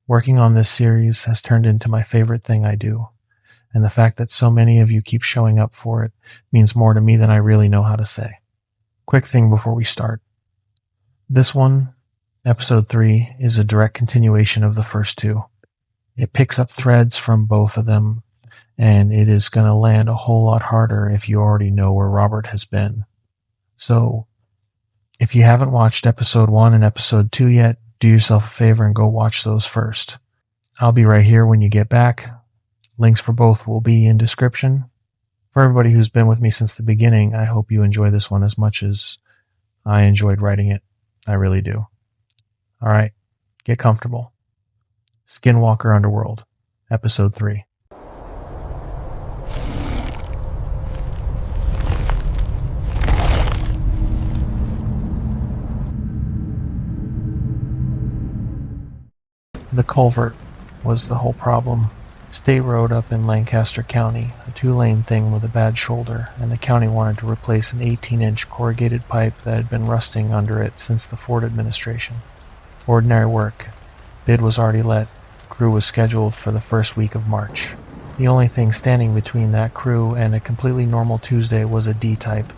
Working on this series has turned into my favorite thing I do, and the fact that so many of you keep showing up for it means more to me than I really know how to say. Quick thing before we start. This one, episode 3, is a direct continuation of the first two. It picks up threads from both of them, and it is going to land a whole lot harder if you already know where Robert has been. So, if you haven't watched episode 1 and episode 2 yet, do yourself a favor and go watch those first. I'll be right here when you get back. Links for both will be in description. For everybody who's been with me since the beginning, I hope you enjoy this one as much as I enjoyed writing it. I really do. Alright, get comfortable. Skinwalker Underworld, episode 3. The culvert was the whole problem. State road up in Lancaster County, a 2-lane thing with a bad shoulder, and the county wanted to replace an 18-inch corrugated pipe that had been rusting under it since the Ford administration. Ordinary work. Bid was already let. Crew was scheduled for the first week of March. The only thing standing between that crew and a completely normal Tuesday was a D-type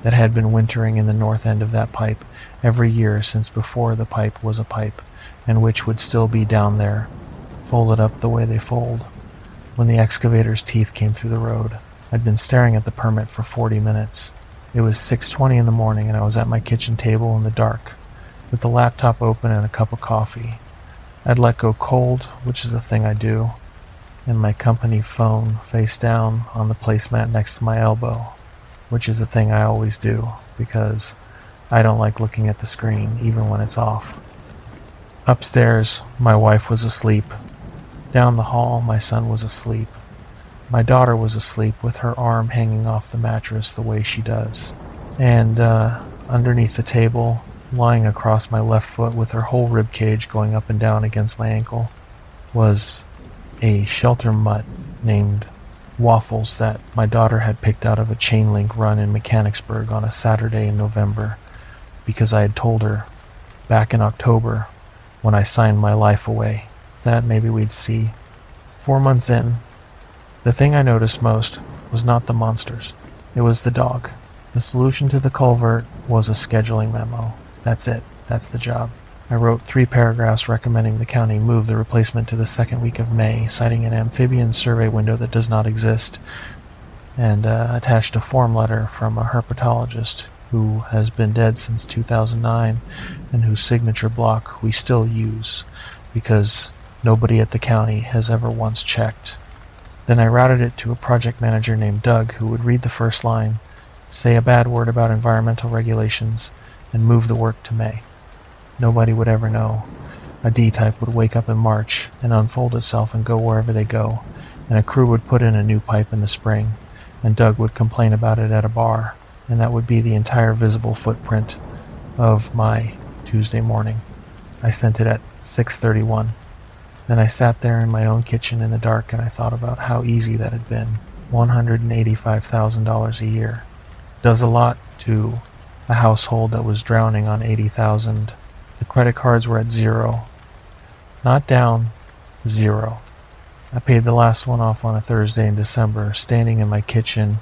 that had been wintering in the north end of that pipe every year since before the pipe was a pipe, and which would still be down there, folded up the way they fold. When the excavator's teeth came through the road, I'd been staring at the permit for 40 minutes. It was 6:20 in the morning and I was at my kitchen table in the dark, with the laptop open and a cup of coffee. I'd let go cold, which is a thing I do, and my company phone face down on the placemat next to my elbow, which is a thing I always do, because I don't like looking at the screen, even when it's off. Upstairs, my wife was asleep. Down the hall, my son was asleep. My daughter was asleep with her arm hanging off the mattress the way she does. And underneath the table, lying across my left foot with her whole rib cage going up and down against my ankle, was a shelter mutt named Waffles that my daughter had picked out of a chain link run in Mechanicsburg on a Saturday in November, because I had told her back in October, when I signed my life away, that maybe we'd see. 4 months in, the thing I noticed most was not the monsters. It was the dog. The solution to the culvert was a scheduling memo. That's it. That's the job. I wrote 3 paragraphs recommending the county move the replacement to the second week of May, citing an amphibian survey window that does not exist, and attached a form letter from a herpetologist who has been dead since 2009 and whose signature block we still use because nobody at the county has ever once checked. Then I routed it to a project manager named Doug who would read the first line, say a bad word about environmental regulations, and move the work to May. Nobody would ever know. A D-type would wake up in March and unfold itself and go wherever they go, and a crew would put in a new pipe in the spring, and Doug would complain about it at a bar, and that would be the entire visible footprint of my Tuesday morning. I sent it at 6:31. Then I sat there in my own kitchen in the dark and I thought about how easy that had been. $185,000 a year. Does a lot to a household that was drowning on $80,000. The credit cards were at 0. Not down, 0. I paid the last one off on a Thursday in December, standing in my kitchen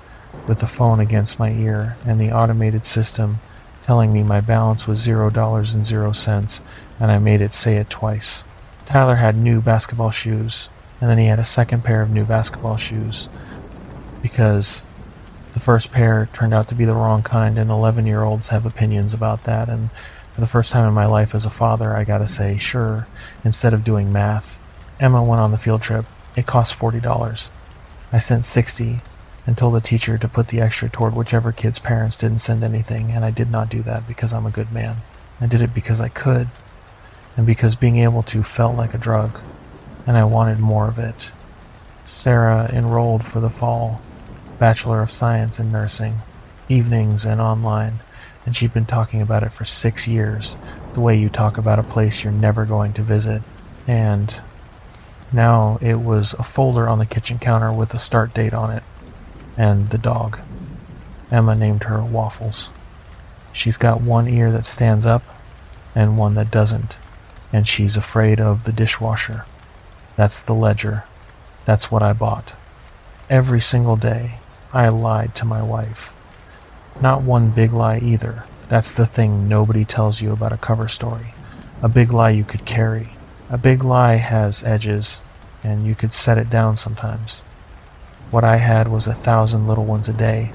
with the phone against my ear and the automated system telling me my balance was $0.00, and I made it say it twice. Tyler had new basketball shoes, and then he had a second pair of new basketball shoes because the first pair turned out to be the wrong kind, and 11-year-olds have opinions about that, and for the first time in my life as a father, I gotta say, sure, instead of doing math. Emma went on the field trip. It cost $40. I sent $60 and told the teacher to put the extra toward whichever kid's parents didn't send anything, and I did not do that because I'm a good man. I did it because I could, and because being able to felt like a drug, and I wanted more of it. Sarah enrolled for the fall, Bachelor of Science in Nursing, evenings and online, and she'd been talking about it for 6 years, the way you talk about a place you're never going to visit, and now it was a folder on the kitchen counter with a start date on it. And the dog. Emma named her Waffles. She's got one ear that stands up and one that doesn't, and she's afraid of the dishwasher. That's the ledger. That's what I bought. Every single day, I lied to my wife. Not one big lie either. That's the thing nobody tells you about a cover story. A big lie you could carry. A big lie has edges, and you could set it down sometimes. What I had was 1,000 little ones a day,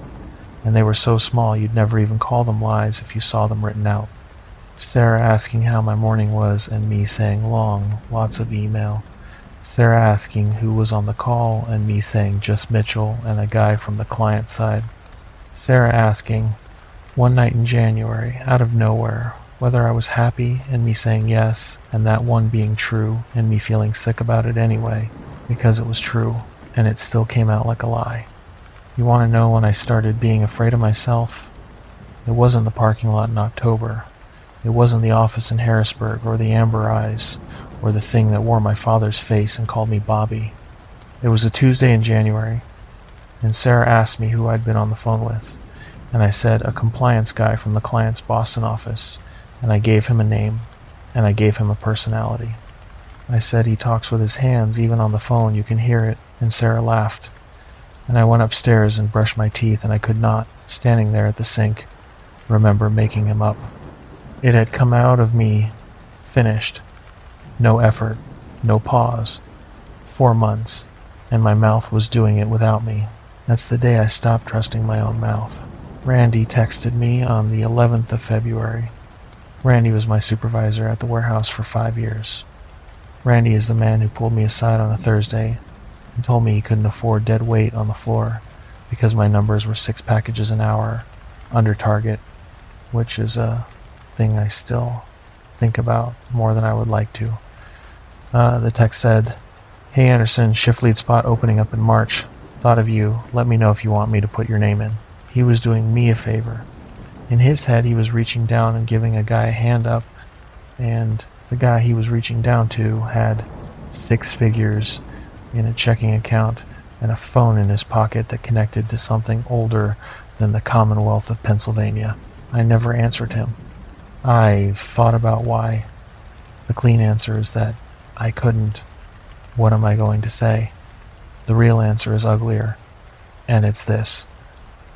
and they were so small you'd never even call them lies if you saw them written out. Sarah asking how my morning was, and me saying long, lots of email. Sarah asking who was on the call, and me saying just Mitchell and a guy from the client side. Sarah asking, one night in January, out of nowhere, whether I was happy, and me saying yes, and that one being true, and me feeling sick about it anyway, because it was true, and it still came out like a lie. You want to know when I started being afraid of myself? It wasn't the parking lot in October. It wasn't the office in Harrisburg, or the amber eyes, or the thing that wore my father's face and called me Bobby. It was a Tuesday in January, and Sarah asked me who I'd been on the phone with, and I said a compliance guy from the client's Boston office, and I gave him a name, and I gave him a personality. I said he talks with his hands, even on the phone, you can hear it, and Sarah laughed. And I went upstairs and brushed my teeth, and I could not, standing there at the sink, remember making him up. It had come out of me, finished. No effort, no pause. 4 months, and my mouth was doing it without me. That's the day I stopped trusting my own mouth. Randy texted me on the 11th of February. Randy was my supervisor at the warehouse for 5 years. Randy is the man who pulled me aside on a Thursday and told me he couldn't afford dead weight on the floor because my numbers were 6 packages an hour, under target, which is a thing I still think about more than I would like to. The text said, "Hey Anderson, shift lead spot opening up in March. Thought of you. Let me know if you want me to put your name in." He was doing me a favor. In his head, he was reaching down and giving a guy a hand up, and the guy he was reaching down to had 6 figures in a checking account and a phone in his pocket that connected to something older than the Commonwealth of Pennsylvania. I never answered him. I thought about why. The clean answer is that I couldn't. What am I going to say? The real answer is uglier, and it's this.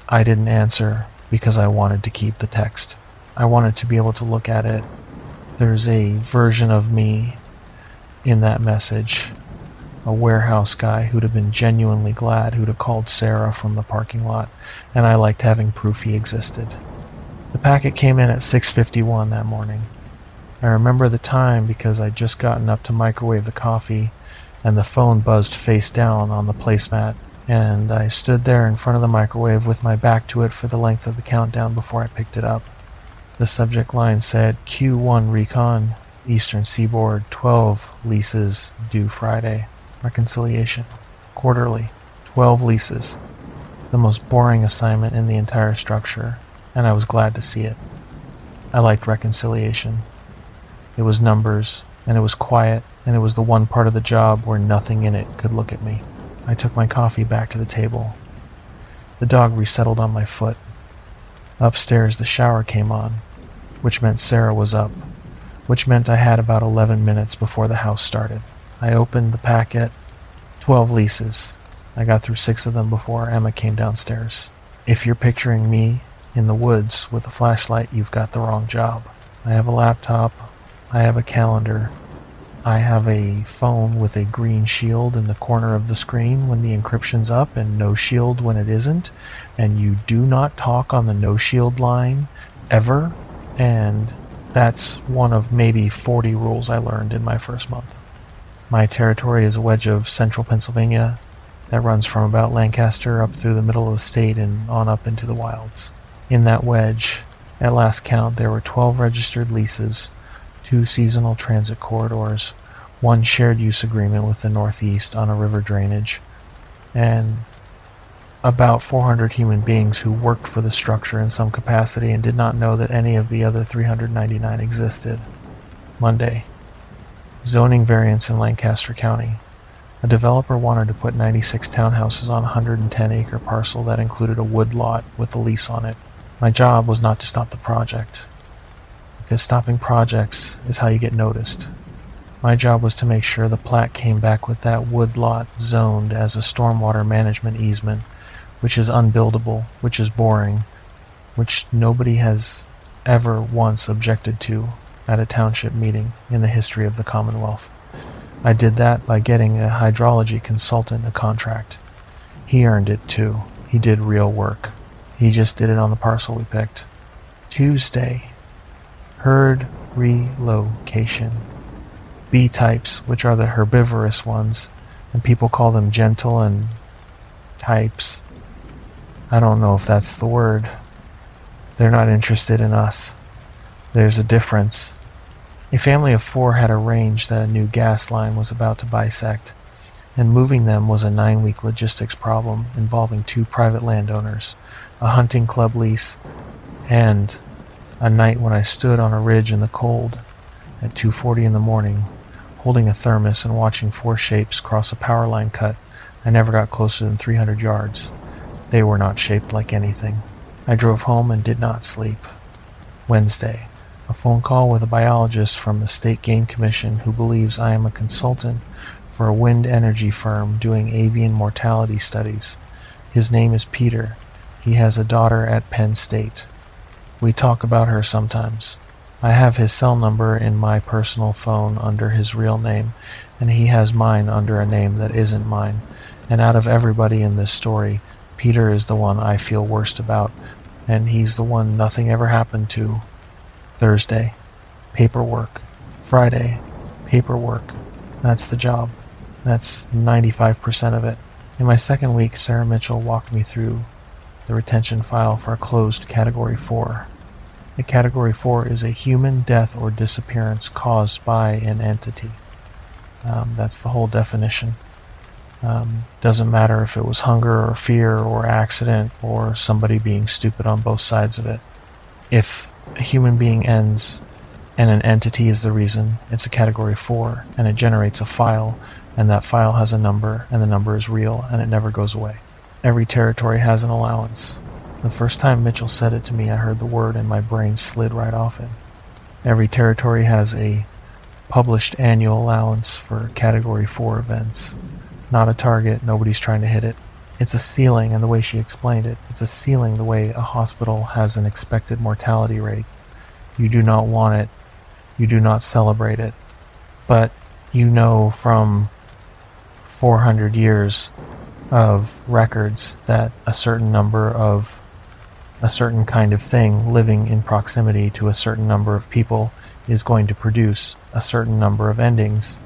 I didn't answer because I wanted to keep the text. I wanted to be able to look at it. There's a version of me in that message, a warehouse guy who'd have been genuinely glad, who'd have called Sarah from the parking lot, and I liked having proof he existed. The packet came in at 6:51 that morning. I remember the time because I'd just gotten up to microwave the coffee, and the phone buzzed face down on the placemat, and I stood there in front of the microwave with my back to it for the length of the countdown before I picked it up. The subject line said, Q1 Recon, Eastern Seaboard, 12 leases due Friday. Reconciliation. Quarterly. 12 leases. The most boring assignment in the entire structure, and I was glad to see it. I liked reconciliation. It was numbers, and it was quiet, and it was the one part of the job where nothing in it could look at me. I took my coffee back to the table. The dog resettled on my foot. Upstairs, the shower came on, which meant Sarah was up, which meant I had about 11 minutes before the house started. I opened the packet. 12 leases. I got through 6 of them before Emma came downstairs. If you're picturing me in the woods with a flashlight, you've got the wrong job. I have a laptop. I have a calendar. I have a phone with a green shield in the corner of the screen when the encryption's up and no shield when it isn't. And you do not talk on the no shield line ever. And that's one of maybe 40 rules I learned in my first month. My territory is a wedge of central Pennsylvania that runs from about Lancaster up through the middle of the state and on up into the wilds. In that wedge, at last count, there were 12 registered leases, 2 seasonal transit corridors, 1 shared use agreement with the Northeast on a river drainage, and about 400 human beings who worked for the structure in some capacity and did not know that any of the other 399 existed. Monday. Zoning variance in Lancaster County. A developer wanted to put 96 townhouses on a 110-acre parcel that included a wood lot with a lease on it. My job was not to stop the project, because stopping projects is how you get noticed. My job was to make sure the plat came back with that woodlot zoned as a stormwater management easement, which is unbuildable, which is boring, which nobody has ever once objected to at a township meeting in the history of the Commonwealth. I did that by getting a hydrology consultant a contract. He earned it too. He did real work. He just did it on the parcel we picked. Tuesday, herd relocation. B-types, which are the herbivorous ones, and people call them gentle and types. I don't know if that's the word. They're not interested in us. There's a difference. A family of 4 had a range that a new gas line was about to bisect, and moving them was a 9-week logistics problem involving 2 private landowners, a hunting club lease, and a night when I stood on a ridge in the cold at 2:40 in the morning, holding a thermos and watching 4 shapes cross a power line cut. I never got closer than 300 yards. They were not shaped like anything. I drove home and did not sleep. Wednesday, a phone call with a biologist from the State Game Commission who believes I am a consultant for a wind energy firm doing avian mortality studies. His name is Peter. He has a daughter at Penn State. We talk about her sometimes. I have his cell number in my personal phone under his real name, and he has mine under a name that isn't mine. And out of everybody in this story, Peter is the one I feel worst about, and he's the one nothing ever happened to. Thursday, paperwork. Friday, paperwork. That's the job. That's 95% of it. In my second week, Sarah Mitchell walked me through the retention file for a closed Category 4. A Category 4 is a human death or disappearance caused by an entity. That's the whole definition. Doesn't matter if it was hunger or fear or accident or somebody being stupid on both sides of it. If a human being ends and an entity is the reason, it's a Category 4, and it generates a file, and that file has a number, and the number is real, and it never goes away. Every territory has an allowance. The first time Mitchell said it to me, I heard the word and my brain slid right off it. Every territory has a published annual allowance for Category 4 events. Not a target, nobody's trying to hit it. It's a ceiling, and the way she explained it, it's a ceiling the way a hospital has an expected mortality rate. You do not want it. You do not celebrate it. But you know from 400 years of records that a certain number of a certain kind of thing living in proximity to a certain number of people is going to produce a certain number of endings,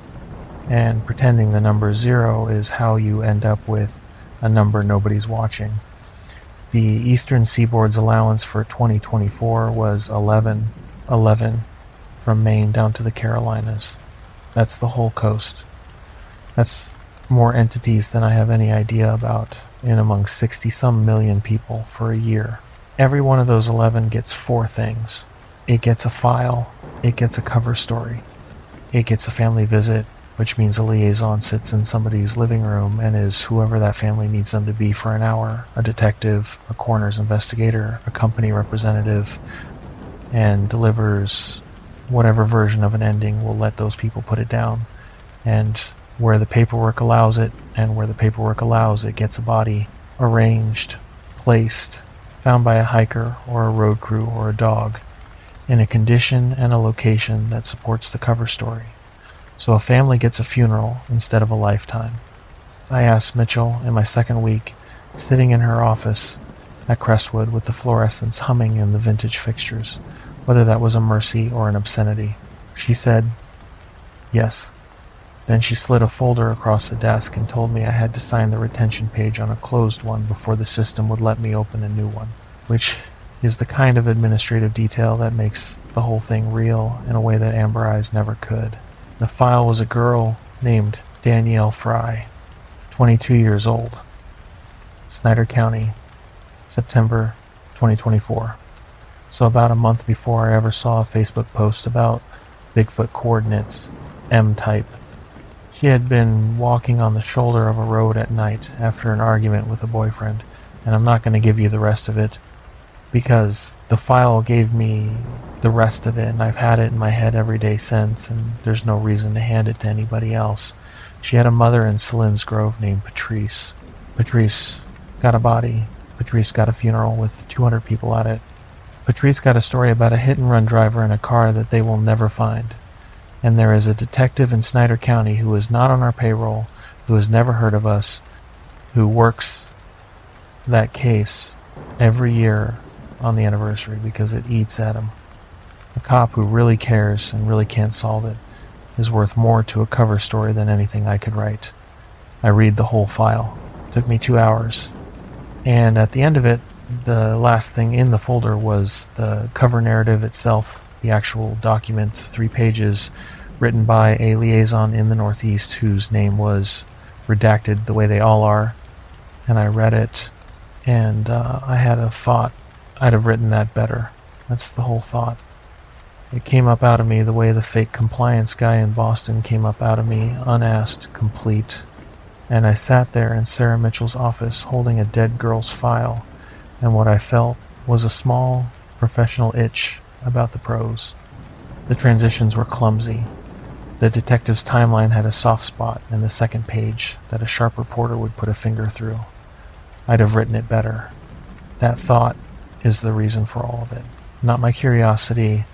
and pretending the number 0 is how you end up with a number nobody's watching. The Eastern Seaboard's allowance for 2024 was 11 from Maine down to the Carolinas. That's the whole coast. That's more entities than I have any idea about in among 60-some million people for a year. Every one of those 11 gets 4 things. It gets a file, it gets a cover story, it gets a family visit, which means a liaison sits in somebody's living room and is whoever that family needs them to be for an hour, a detective, a coroner's investigator, a company representative, and delivers whatever version of an ending will let those people put it down. And where the paperwork allows it, and where the paperwork allows, it gets a body arranged, placed, found by a hiker or a road crew or a dog, in a condition and a location that supports the cover story. So a family gets a funeral instead of a lifetime. I asked Mitchell in my second week, sitting in her office at Crestwood with the fluorescents humming in the vintage fixtures, whether that was a mercy or an obscenity. She said, yes. Then she slid a folder across the desk and told me I had to sign the retention page on a closed one before the system would let me open a new one, which is the kind of administrative detail that makes the whole thing real in a way that Amber Eyes never could. The file was a girl named Danielle Fry, 22 years old, Snyder County, September 2024. So about a month before I ever saw a Facebook post about Bigfoot coordinates, M-type. She had been walking on the shoulder of a road at night after an argument with a boyfriend, and I'm not going to give you the rest of it. because the file gave me the rest of it, and I've had it in my head every day since, and there's no reason to hand it to anybody else. She had a mother in Seline's Grove named Patrice. Patrice got a body. Patrice got a funeral with 200 people at it. Patrice got a story about a hit-and-run driver in a car that they will never find. And there is a detective in Snyder County who is not on our payroll, who has never heard of us, who works that case every year on the anniversary because it eats at him. A cop who really cares and really can't solve it is worth more to a cover story than anything I could write. I read the whole file. It took me 2 hours. And at the end of it, the last thing in the folder was the cover narrative itself, the actual document, 3 pages, written by a liaison in the Northeast whose name was redacted the way they all are. And I read it, and I had a thought. I'd have written that better. That's the whole thought. It came up out of me the way the fake compliance guy in Boston came up out of me, unasked, complete. And I sat there in Sarah Mitchell's office holding a dead girl's file, and what I felt was a small, professional itch about the prose. The transitions were clumsy. The detective's timeline had a soft spot in the second page that a sharp reporter would put a finger through. I'd have written it better. That thought is the reason for all of it. Not my curiosity,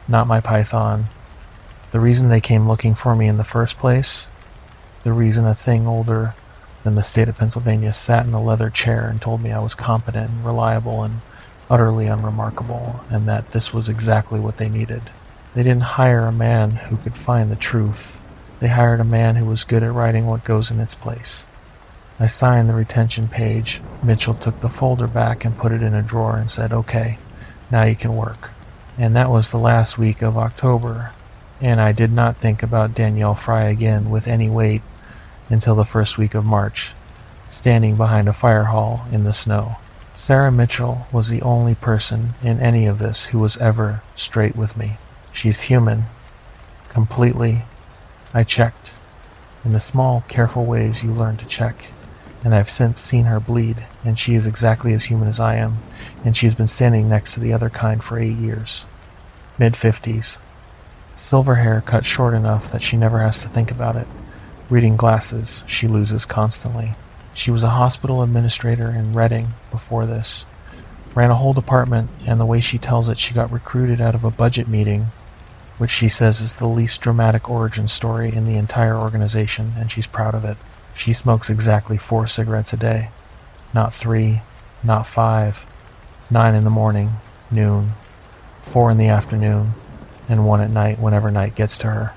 not my Python. The reason they came looking for me in the first place, the reason a thing older than the state of Pennsylvania sat in a leather chair and told me I was competent and reliable and utterly unremarkable, and that this was exactly what they needed. They didn't hire a man who could find the truth. They hired a man who was good at writing what goes in its place. I signed the retention page. Mitchell took the folder back and put it in a drawer and said, "Okay, now you can work." And that was the last week of October, and I did not think about Danielle Fry again with any weight until the first week of March, standing behind a fire hall in the snow. Sarah Mitchell was the only person in any of this who was ever straight with me. She's human. Completely. I checked. In the small, careful ways you learn to check. And I've since seen her bleed, and she is exactly as human as I am, and she's been standing next to the other kind for 8 years. Mid-50s. Silver hair cut short enough that she never has to think about it. Reading glasses she loses constantly. She was a hospital administrator in Reading before this. Ran a whole department, and the way she tells it, she got recruited out of a budget meeting, which she says is the least dramatic origin story in the entire organization, and she's proud of it. She smokes exactly 4 cigarettes a day. Not 3, not 5, 9 in the morning, noon, 4 in the afternoon, and 1 at night whenever night gets to her.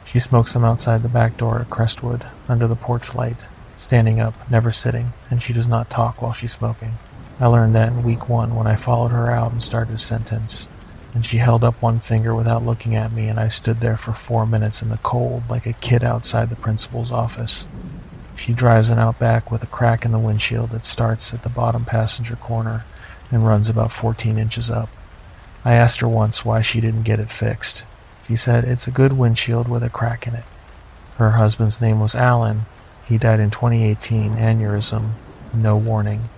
She smokes them outside the back door at Crestwood, under the porch light, standing up, never sitting, and she does not talk while she's smoking. I learned that in week 1 when I followed her out and started a sentence, and she held up one finger without looking at me, and I stood there for 4 minutes in the cold like a kid outside the principal's office. She drives an Outback with a crack in the windshield that starts at the bottom passenger corner and runs about 14 inches up. I asked her once why she didn't get it fixed. She said, "It's a good windshield with a crack in it." Her husband's name was Alan. He died in 2018, aneurysm, no warning.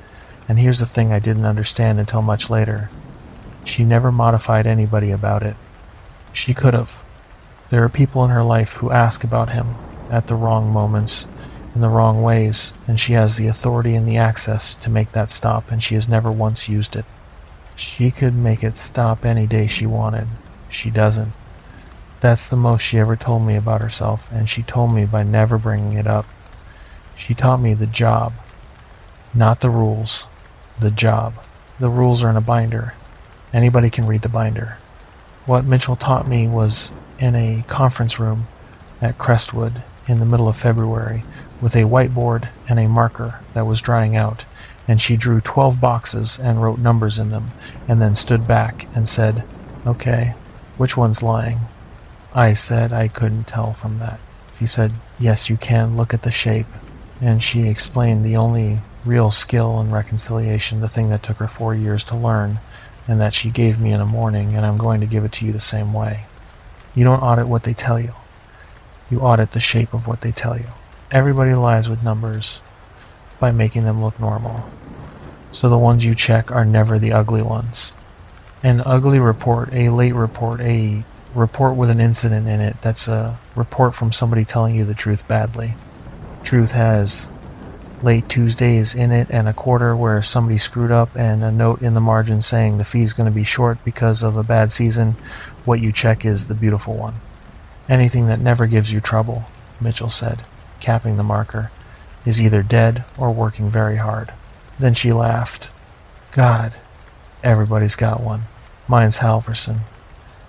And here's the thing I didn't understand until much later. She never modified anybody about it. She could have. There are people in her life who ask about him at the wrong moments, in the wrong ways, and she has the authority and the access to make that stop, and she has never once used it. She could make it stop any day she wanted. She doesn't. That's the most she ever told me about herself, and she told me by never bringing it up. She taught me the job, not the rules. The job. The rules are in a binder. Anybody can read the binder. What Mitchell taught me was in a conference room at Crestwood in the middle of February with a whiteboard and a marker that was drying out, and she drew 12 boxes and wrote numbers in them, and then stood back and said, "Okay, which one's lying?" I said I couldn't tell from that. She said, "Yes, you can, look at the shape." And she explained the only real skill in reconciliation, the thing that took her 4 years to learn, and that she gave me in a morning, and I'm going to give it to you the same way. You don't audit what they tell you. You audit the shape of what they tell you. Everybody lies with numbers by making them look normal. So the ones you check are never the ugly ones. An ugly report, a late report, a report with an incident in it, that's a report from somebody telling you the truth badly. Truth has late Tuesdays in it and a quarter where somebody screwed up and a note in the margin saying the fee's going to be short because of a bad season. What you check is the beautiful one. Anything that never gives you trouble, Mitchell said, capping the marker, is either dead or working very hard. Then she laughed. God, everybody's got one. Mine's Halverson.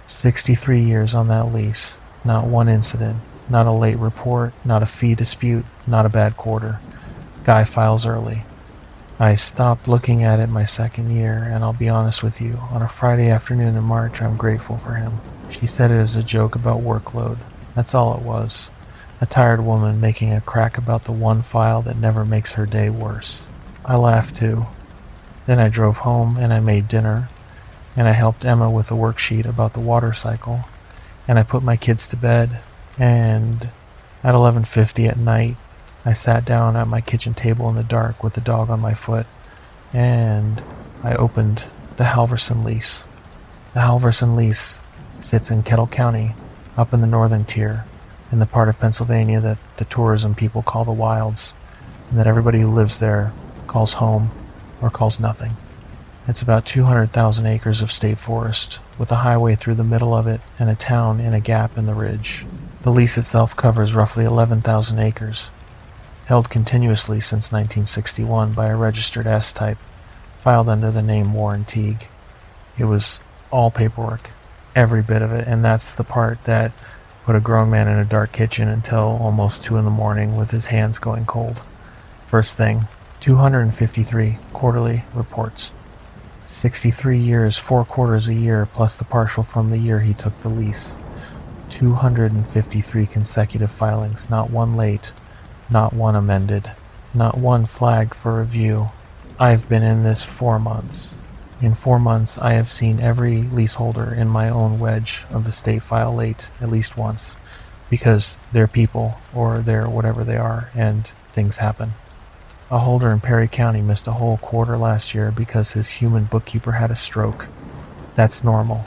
63 years on that lease. Not one incident. Not a late report. Not a fee dispute. Not a bad quarter. Guy files early. I stopped looking at it my second year, and I'll be honest with you, on a Friday afternoon in March, I'm grateful for him. She said it as a joke about workload. That's all it was. A tired woman making a crack about the one file that never makes her day worse. I laughed too. Then I drove home and I made dinner, and I helped Emma with a worksheet about the water cycle, and I put my kids to bed, and at 11:50 at night, I sat down at my kitchen table in the dark with the dog on my foot, and I opened the Halverson lease. The Halverson lease sits in Kettle County, up in the northern tier, in the part of Pennsylvania that the tourism people call the wilds, and that everybody who lives there calls home or calls nothing. It's about 200,000 acres of state forest, with a highway through the middle of it and a town in a gap in the ridge. The lease itself covers roughly 11,000 acres, held continuously since 1961 by a registered S-type, filed under the name Warren Teague. It was all paperwork, every bit of it, and that's the part that put a grown man in a dark kitchen until almost 2 in the morning with his hands going cold. First thing, 253 quarterly reports. 63 years, 4 quarters a year, plus the partial from the year he took the lease. 253 consecutive filings, not one late, not one amended, not one flagged for review. I've been in this 4 months. In 4 months, I have seen every leaseholder in my own wedge of the state file late at least once, because they're people, or they're whatever they are, and things happen. A holder in Perry County missed a whole quarter last year because his human bookkeeper had a stroke. That's normal.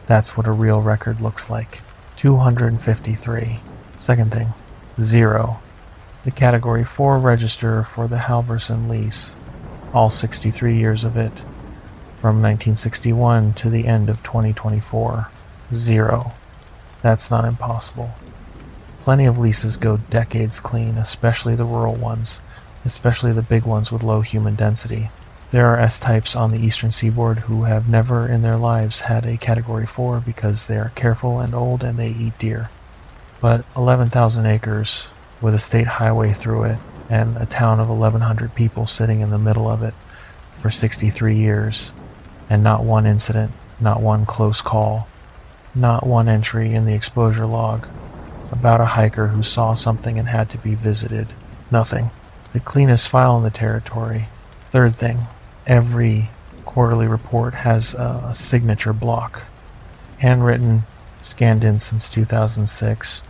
That's what a real record looks like. 253. Second thing, 0. The Category 4 register for the Halverson lease. All 63 years of it. From 1961 to the end of 2024. 0. That's not impossible. Plenty of leases go decades clean, especially the rural ones, especially the big ones with low human density. There are S-types on the eastern seaboard who have never in their lives had a Category 4 because they are careful and old and they eat deer. But 11,000 acres with a state highway through it and a town of 1,100 people sitting in the middle of it for 63 years, and not one incident, not one close call, not one entry in the exposure log about a hiker who saw something and had to be visited. Nothing. The cleanest file in the territory. Third thing, every quarterly report has a signature block. Handwritten, scanned in since 2006,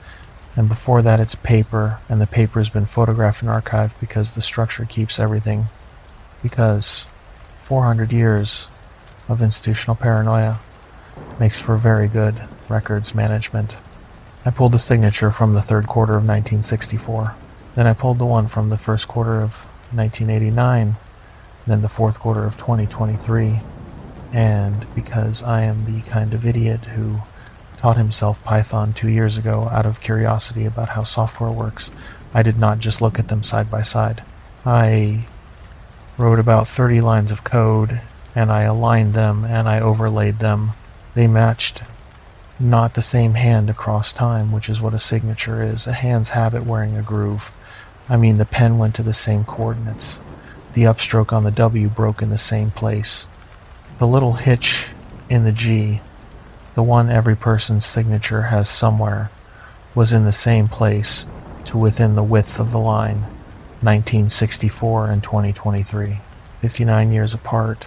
and before that it's paper, and the paper has been photographed and archived because the structure keeps everything. Because 400 years of institutional paranoia makes for very good records management. I pulled the signature from the third quarter of 1964. Then I pulled the one from the first quarter of 1989, then the fourth quarter of 2023, and because I am the kind of idiot who taught himself Python 2 years ago out of curiosity about how software works, I did not just look at them side by side. I wrote about 30 lines of code, and I aligned them, and I overlaid them. They matched not the same hand across time, which is what a signature is, a hand's habit wearing a groove. I mean, the pen went to the same coordinates. The upstroke on the W broke in the same place. The little hitch in the G, the one every person's signature has somewhere, was in the same place to within the width of the line, 1964 and 2023, 59 years apart.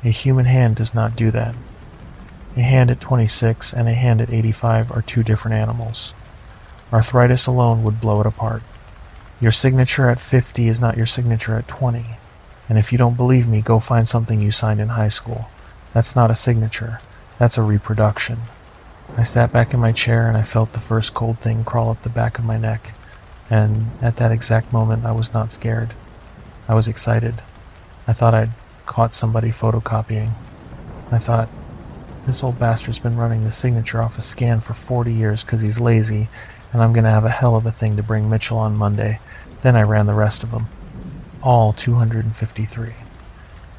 A human hand does not do that. A hand at 26 and a hand at 85 are two different animals. Arthritis alone would blow it apart. Your signature at 50 is not your signature at 20. And if you don't believe me, go find something you signed in high school. That's not a signature. That's a reproduction. I sat back in my chair and I felt the first cold thing crawl up the back of my neck. And at that exact moment, I was not scared. I was excited. I thought I'd caught somebody photocopying. I thought, this old bastard's been running the signature off a scan for 40 years because he's lazy, and I'm going to have a hell of a thing to bring Mitchell on Monday. Then I ran the rest of them. All 253.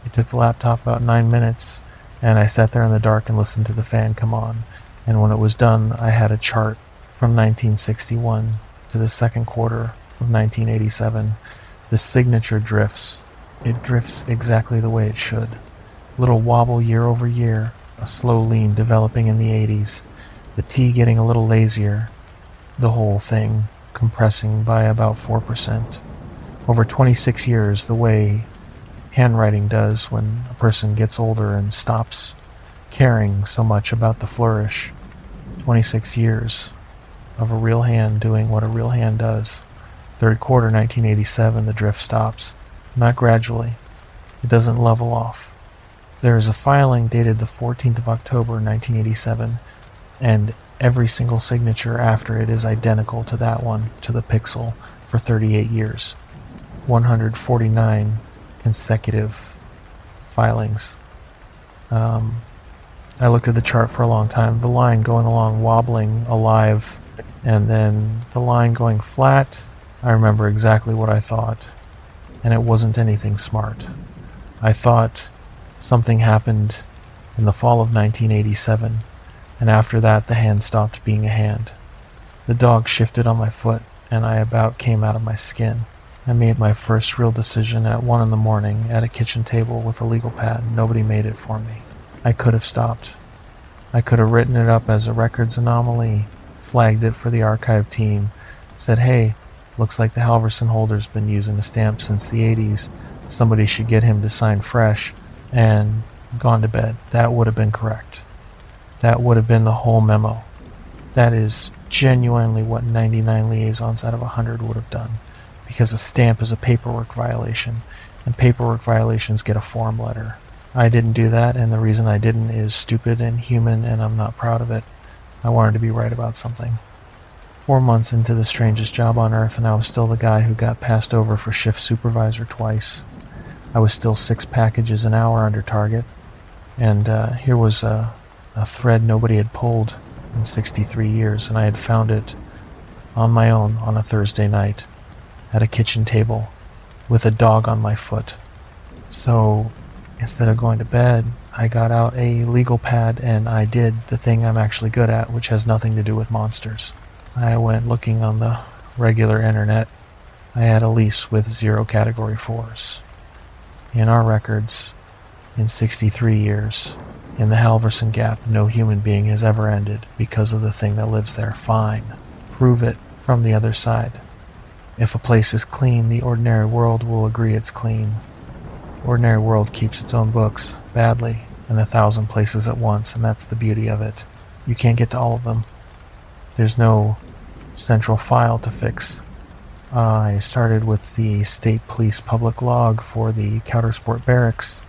It took the laptop about 9 minutes, and I sat there in the dark and listened to the fan come on. And when it was done, I had a chart from 1961 to the second quarter of 1987. The signature drifts. It drifts exactly the way it should. Little wobble year over year, a slow lean developing in the 80s, the T getting a little lazier, the whole thing compressing by about 4%. Over 26 years, the way handwriting does when a person gets older and stops caring so much about the flourish. 26 years of a real hand doing what a real hand does. Third quarter 1987, the drift stops. Not gradually. It doesn't level off. There is a filing dated the 14th of October 1987, and every single signature after it is identical to that one, to the pixel, for 38 years. 149 consecutive filings. I looked at the chart for a long time. The line going along wobbling, alive, and then the line going flat. I remember exactly what I thought, and it wasn't anything smart. I thought something happened in the fall of 1987, and after that the hand stopped being a hand. The dog shifted on my foot, and I about came out of my skin. I made my first real decision at 1 in the morning at a kitchen table with a legal pad. Nobody made it for me. I could have stopped. I could have written it up as a records anomaly, flagged it for the archive team, said, hey, looks like the Halverson holder's been using the stamp since the 80s. Somebody should get him to sign fresh, and gone to bed. That would have been correct. That would have been the whole memo. That is genuinely what 99 liaisons out of 100 would have done, because a stamp is a paperwork violation, and paperwork violations get a form letter. I didn't do that, and the reason I didn't is stupid and human, and I'm not proud of it. I wanted to be right about something. 4 months into the strangest job on earth, and I was still the guy who got passed over for shift supervisor twice. I was still 6 packages an hour under target, and here was a thread nobody had pulled in 63 years, and I had found it on my own on a Thursday night at a kitchen table with a dog on my foot. So instead of going to bed, I got out a legal pad and I did the thing I'm actually good at, which has nothing to do with monsters. I went looking on the regular internet. I had a lease with 0 category 4s. In our records, in 63 years, in the Halverson Gap, no human being has ever ended because of the thing that lives there. Fine. Prove it from the other side. If a place is clean, the ordinary world will agree it's clean. Ordinary world keeps its own books, badly, in 1,000 places at once, and that's the beauty of it. You can't get to all of them. There's no central file to fix. I started with the State Police Public Log for the Countersport Barracks,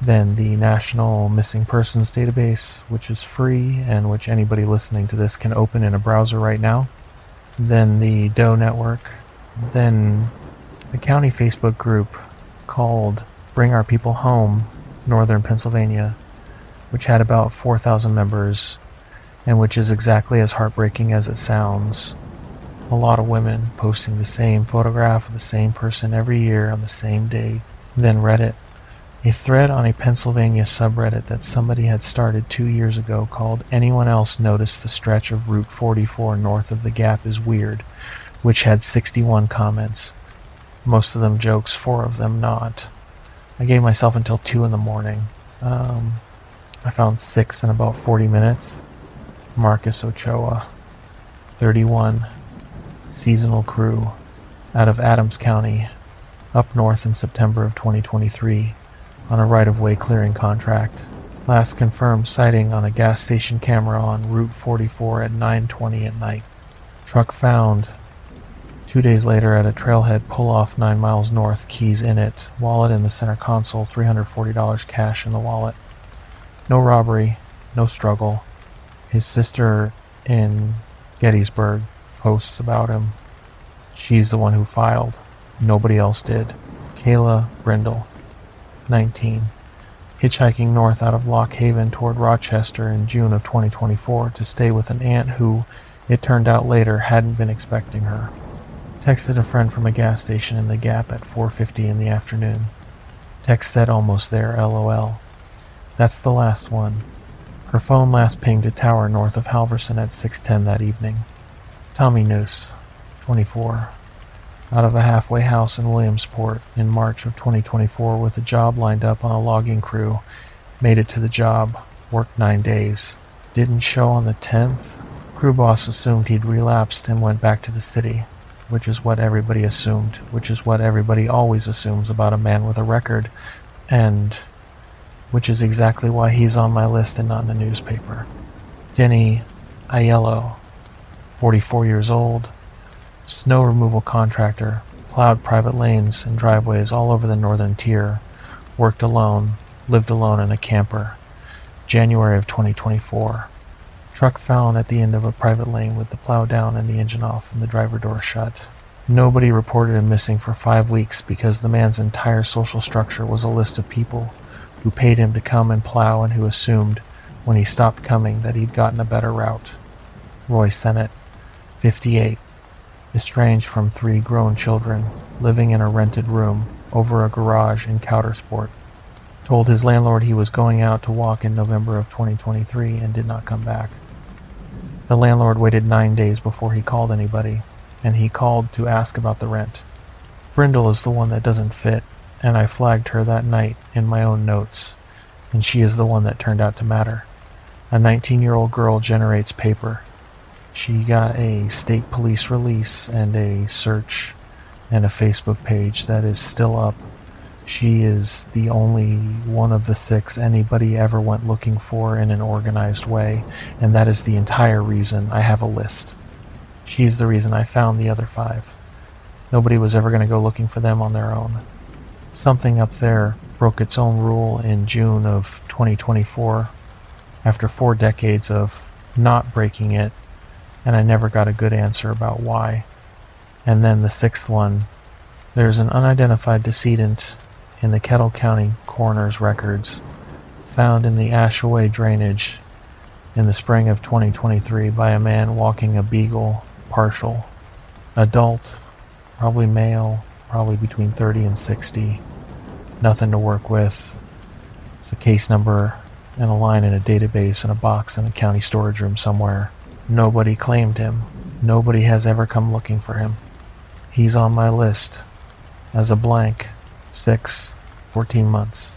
then the National Missing Persons Database, which is free and which anybody listening to this can open in a browser right now, then the Doe Network, then a county Facebook group called Bring Our People Home, Northern Pennsylvania, which had about 4,000 members, and which is exactly as heartbreaking as it sounds. A lot of women posting the same photograph of the same person every year on the same day. Then Reddit, a thread on a Pennsylvania subreddit that somebody had started 2 years ago called Anyone Else Notice the Stretch of Route 44 North of the Gap is Weird, which had 61 comments. Most of them jokes, 4 of them not. I gave myself until 2 in the morning. I found 6 in about 40 minutes. Marcus Ochoa, 31, seasonal crew, out of Adams County, up north in September of 2023, on a right-of-way clearing contract. Last confirmed sighting on a gas station camera on Route 44 at 9:20 at night. Truck found 2 days later, at a trailhead pull-off 9 miles north, keys in it, wallet in the center console, $340 cash in the wallet. No robbery, no struggle. His sister in Gettysburg posts about him. She's the one who filed. Nobody else did. Kayla Brindle, 19. Hitchhiking north out of Lock Haven toward Rochester in June of 2024 to stay with an aunt who, it turned out later, hadn't been expecting her. Texted a friend from a gas station in the Gap at 4:50 in the afternoon. Text said almost there, LOL. That's the last one. Her phone last pinged a tower north of Halverson at 6:10 that evening. Tommy Noose, 24. Out of a halfway house in Williamsport in March of 2024 with a job lined up on a logging crew. Made it to the job. Worked 9 days. Didn't show on the 10th. Crew boss assumed he'd relapsed and went back to the city. Which is what everybody assumed, which is what everybody always assumes about a man with a record, and which is exactly why he's on my list and not in a newspaper. Denny Aiello, 44 years old, snow removal contractor, plowed private lanes and driveways all over the northern tier, worked alone, lived alone in a camper. January of 2024. Truck found at the end of a private lane with the plow down and the engine off and the driver door shut. Nobody reported him missing for 5 weeks because the man's entire social structure was a list of people who paid him to come and plow and who assumed, when he stopped coming, that he'd gotten a better route. Roy Sennett, 58, estranged from 3 grown children, living in a rented room over a garage in Coudersport. Told his landlord he was going out to walk in November of 2023 and did not come back. The landlord waited 9 days before he called anybody, and he called to ask about the rent. Brindle is the one that doesn't fit, and I flagged her that night in my own notes, and she is the one that turned out to matter. A 19-year-old girl generates paper. She got a state police release and a search and a Facebook page that is still up. She is the only one of the 6 anybody ever went looking for in an organized way, and that is the entire reason I have a list. She's the reason I found the other 5. Nobody was ever going to go looking for them on their own. Something up there broke its own rule in June of 2024, after 4 decades of not breaking it, and I never got a good answer about why. And then the 6th one, there's an unidentified decedent in the Kettle County coroner's records, found in the Ashaway drainage in the spring of 2023 by a man walking a beagle, partial, adult, probably male, probably between 30 and 60, nothing to work with. It's a case number and a line in a database and a box in a county storage room somewhere. Nobody claimed him. Nobody has ever come looking for him. He's on my list as a blank. 14 months.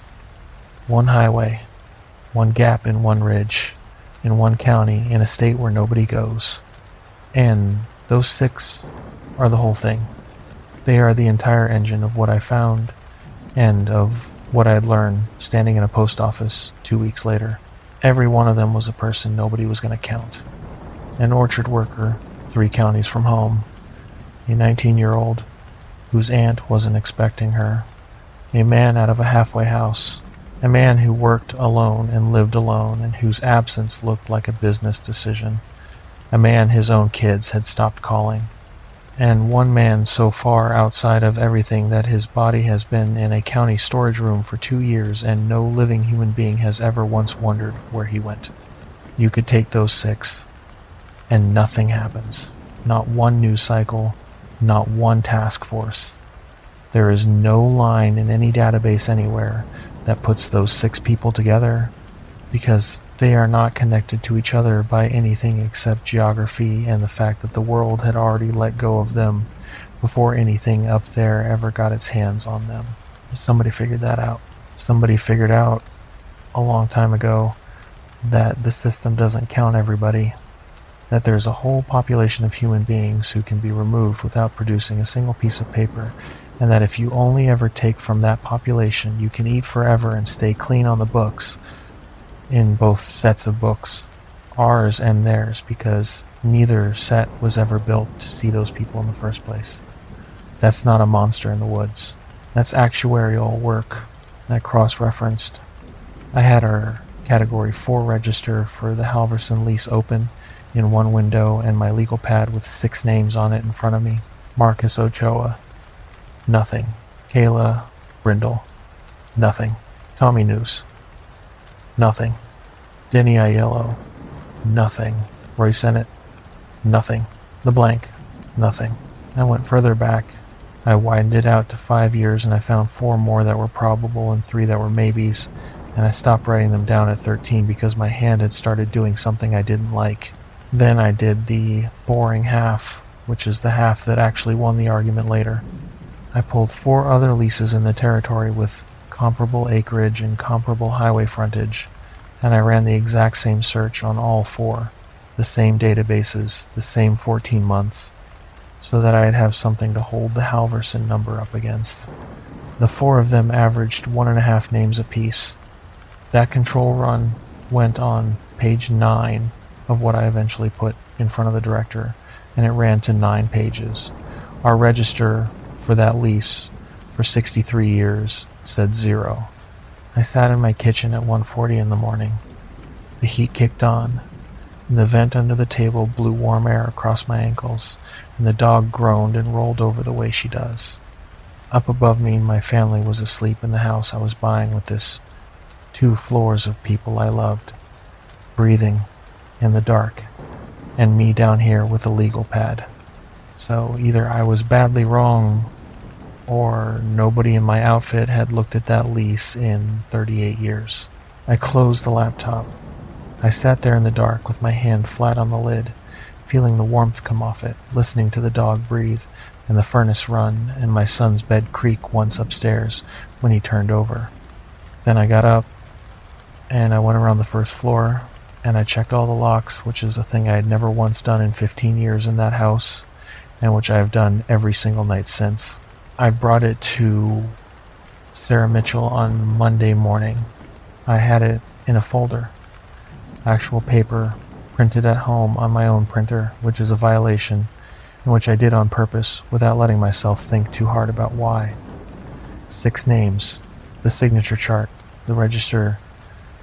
1 highway, 1 gap in 1 ridge, in 1 county, in a state where nobody goes. And those 6 are the whole thing. They are the entire engine of what I found and of what I had learned standing in a post office 2 weeks later. Every one of them was a person nobody was going to count. An orchard worker 3 counties from home, a 19-year-old whose aunt wasn't expecting her, a man out of a halfway house, a man who worked alone and lived alone and whose absence looked like a business decision, a man his own kids had stopped calling, and 1 man so far outside of everything that his body has been in a county storage room for 2 years and no living human being has ever once wondered where he went. You could take those 6 and nothing happens. Not 1 news cycle, not 1 task force. There is no line in any database anywhere that puts those 6 people together because they are not connected to each other by anything except geography and the fact that the world had already let go of them before anything up there ever got its hands on them. Somebody figured that out. Somebody figured out a long time ago that the system doesn't count everybody, that there's a whole population of human beings who can be removed without producing a single piece of paper, and that if you only ever take from that population, you can eat forever and stay clean on the books, in both sets of books, ours and theirs, because neither set was ever built to see those people in the first place. That's not a monster in the woods. That's actuarial work. I cross-referenced. I had our Category 4 register for the Halverson lease open in one window and my legal pad with 6 names on it in front of me. Marcus Ochoa. Nothing. Kayla Brindle. Nothing. Tommy Noose. Nothing. Denny Aiello. Nothing. Roy Sennett. Nothing. The blank. Nothing. I went further back. I widened it out to 5 years and I found 4 more that were probable and 3 that were maybes, and I stopped writing them down at 13 because my hand had started doing something I didn't like. Then I did the boring half, which is the half that actually won the argument later. I pulled 4 other leases in the territory with comparable acreage and comparable highway frontage, and I ran the exact same search on all 4, the same databases, the same 14 months, so that I'd have something to hold the Halverson number up against. The 4 of them averaged 1.5 names apiece. That control run went on page 9 of what I eventually put in front of the director, and it ran to 9 pages. Our register for that lease for 63 years said 0. I sat in my kitchen at 1:40 in the morning. The heat kicked on, and the vent under the table blew warm air across my ankles, and the dog groaned and rolled over the way she does. Up above me, my family was asleep in the house I was buying with this 2 floors of people I loved, breathing in the dark, and me down here with a legal pad. So either I was badly wrong, or nobody in my outfit had looked at that lease in 38 years. I closed the laptop. I sat there in the dark with my hand flat on the lid, feeling the warmth come off it, listening to the dog breathe and the furnace run and my son's bed creak once upstairs when he turned over. Then I got up and I went around the first floor and I checked all the locks, which is a thing I had never once done in 15 years in that house, and which I have done every single night since. I brought it to Sarah Mitchell on Monday morning. I had it in a folder, actual paper, printed at home on my own printer, which is a violation, and which I did on purpose without letting myself think too hard about why. 6 names, the signature chart, the register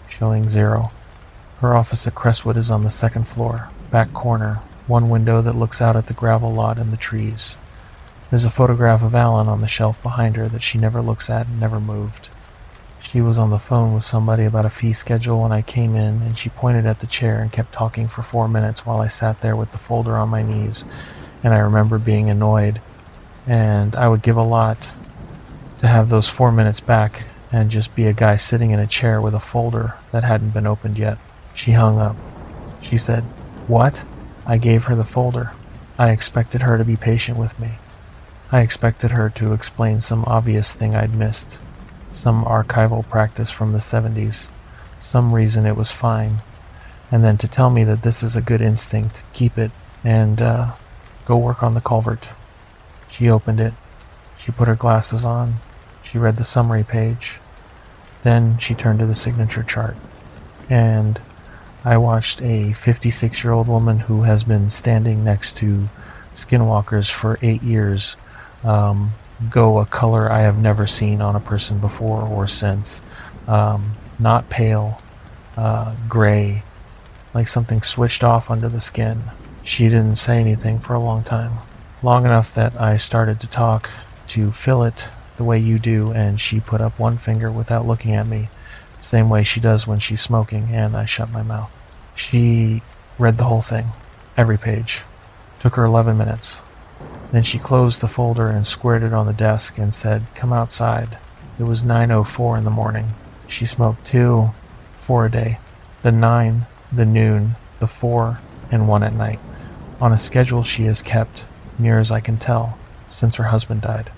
showing 0. Her office at Crestwood is on the 2nd floor, back corner, one window that looks out at the gravel lot and the trees. There's a photograph of Alan on the shelf behind her that she never looks at and never moved. She was on the phone with somebody about a fee schedule when I came in, and she pointed at the chair and kept talking for 4 minutes while I sat there with the folder on my knees, and I remember being annoyed, and I would give a lot to have those 4 minutes back and just be a guy sitting in a chair with a folder that hadn't been opened yet. She hung up. She said, "What?" I gave her the folder. I expected her to be patient with me. I expected her to explain some obvious thing I'd missed, some archival practice from the 70s, some reason it was fine, and then to tell me that this is a good instinct, keep it, and go work on the culvert. She opened it. She put her glasses on. She read the summary page. Then she turned to the signature chart, and I watched a 56-year-old woman who has been standing next to skinwalkers for 8 years go a color I have never seen on a person before or since. Not pale, gray, like something switched off under the skin. She didn't say anything for a long time. Long enough that I started to talk, to fill it the way you do, and she put up one finger without looking at me, the same way she does when she's smoking, and I shut my mouth. She read the whole thing, every page. Took her 11 minutes. Then she closed the folder and squared it on the desk and said, "Come outside." It was 9:04 in the morning. She smoked 2, 4 a day. The 9, the noon, the 4, and 1 at night. On a schedule she has kept, near as I can tell, since her husband died.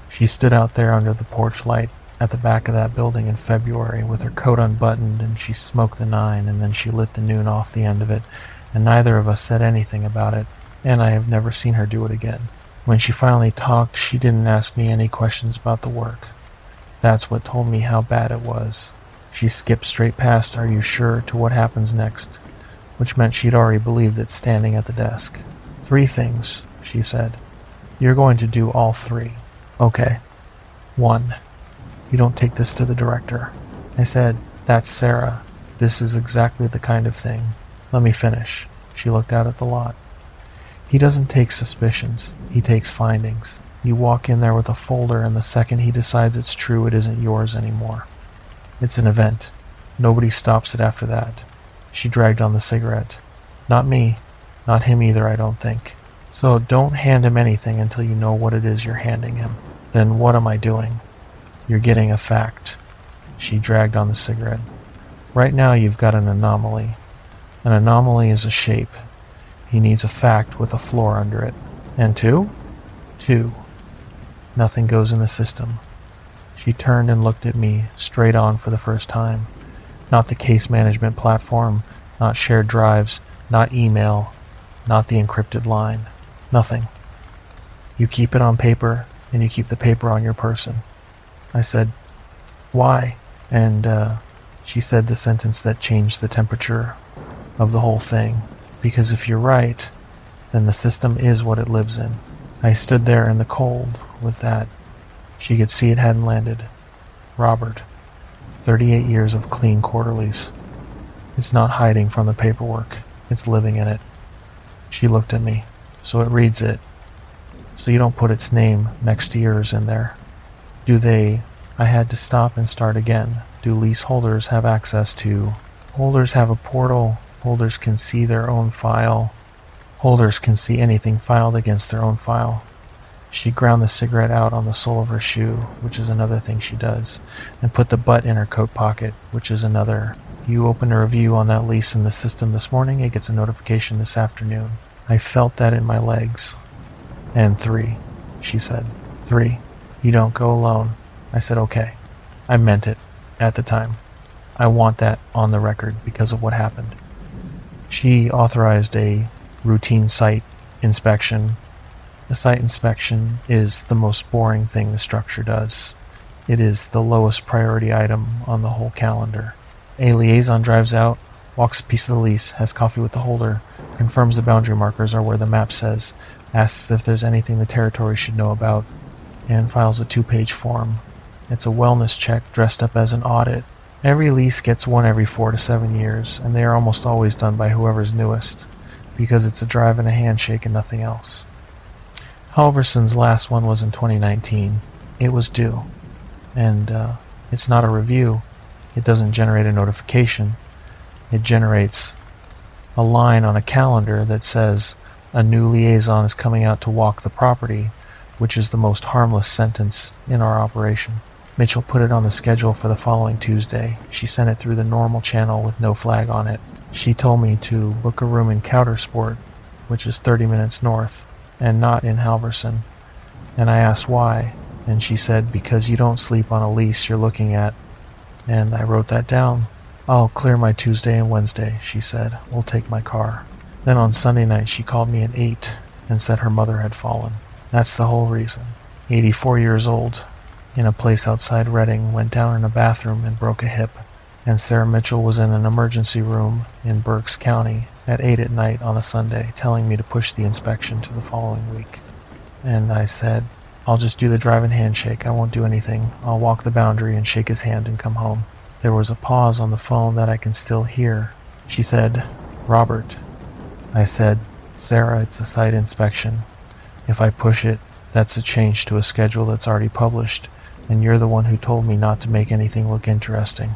She stood out there under the porch light at the back of that building in February with her coat unbuttoned, and she smoked the 9, and then she lit the noon off the end of it, and neither of us said anything about it, and I have never seen her do it again. When she finally talked, she didn't ask me any questions about the work. That's what told me how bad it was. She skipped straight past "Are you sure?" to what happens next, which meant she'd already believed it standing at the desk. 3 things, she said. You're going to do all three. Okay. 1. You don't take this to the director. I said, that's Sarah. This is exactly the kind of thing. Let me finish. She looked out at the lot. He doesn't take suspicions. He takes findings. You walk in there with a folder, and the second he decides it's true, it isn't yours anymore. It's an event. Nobody stops it after that. She dragged on the cigarette. Not me. Not him either, I don't think. So don't hand him anything until you know what it is you're handing him. Then what am I doing? You're getting a fact. She dragged on the cigarette. Right now you've got an anomaly. An anomaly is a shape. He needs a fact with a floor under it. And 2? 2. Nothing goes in the system. She turned and looked at me, straight on for the first time. Not the case management platform, not shared drives, not email, not the encrypted line. Nothing. You keep it on paper, and you keep the paper on your person. I said, why? And she said the sentence that changed the temperature of the whole thing. Because if you're right, then the system is what it lives in. I stood there in the cold with that. She could see it hadn't landed. Robert. 38 years of clean quarterlies. It's not hiding from the paperwork. It's living in it. She looked at me. So it reads it. So you don't put its name next to yours in there. Do they... I had to stop and start again. Do leaseholders have access to... Holders have a portal. Holders can see their own file. Holders can see anything filed against their own file. She ground the cigarette out on the sole of her shoe, which is another thing she does, and put the butt in her coat pocket, which is another. You open a review on that lease in the system this morning, it gets a notification this afternoon. I felt that in my legs. And 3, she said. 3, you don't go alone. I said, okay. I meant it at the time. I want that on the record because of what happened. She authorized a routine site inspection. A site inspection is the most boring thing the structure does. It is the lowest priority item on the whole calendar. A liaison drives out, walks a piece of the lease, has coffee with the holder, confirms the boundary markers are where the map says, asks if there's anything the territory should know about, and files a 2-page form. It's a wellness check dressed up as an audit. Every lease gets one every 4 to 7 years, and they are almost always done by whoever's newest, because it's a drive and a handshake and nothing else. Halverson's last one was in 2019. It was due. And it's not a review. It doesn't generate a notification. It generates a line on a calendar that says, a new liaison is coming out to walk the property, which is the most harmless sentence in our operation. Mitchell put it on the schedule for the following Tuesday. She sent it through the normal channel with no flag on it. She told me to book a room in Coudersport, which is 30 minutes north, and not in Halverson. And I asked why, and she said, because you don't sleep on a lease you're looking at. And I wrote that down. I'll clear my Tuesday and Wednesday, she said. We'll take my car. Then on Sunday night she called me at 8 and said her mother had fallen. That's the whole reason. 84 years old, in a place outside Reading, went down in a bathroom and broke a hip. And Sarah Mitchell was in an emergency room in Berks County at 8 at night on a Sunday, telling me to push the inspection to the following week. And I said, I'll just do the drive-in handshake. I won't do anything. I'll walk the boundary and shake his hand and come home. There was a pause on the phone that I can still hear. She said, Robert. I said, Sarah, it's a site inspection. If I push it, that's a change to a schedule that's already published, and you're the one who told me not to make anything look interesting.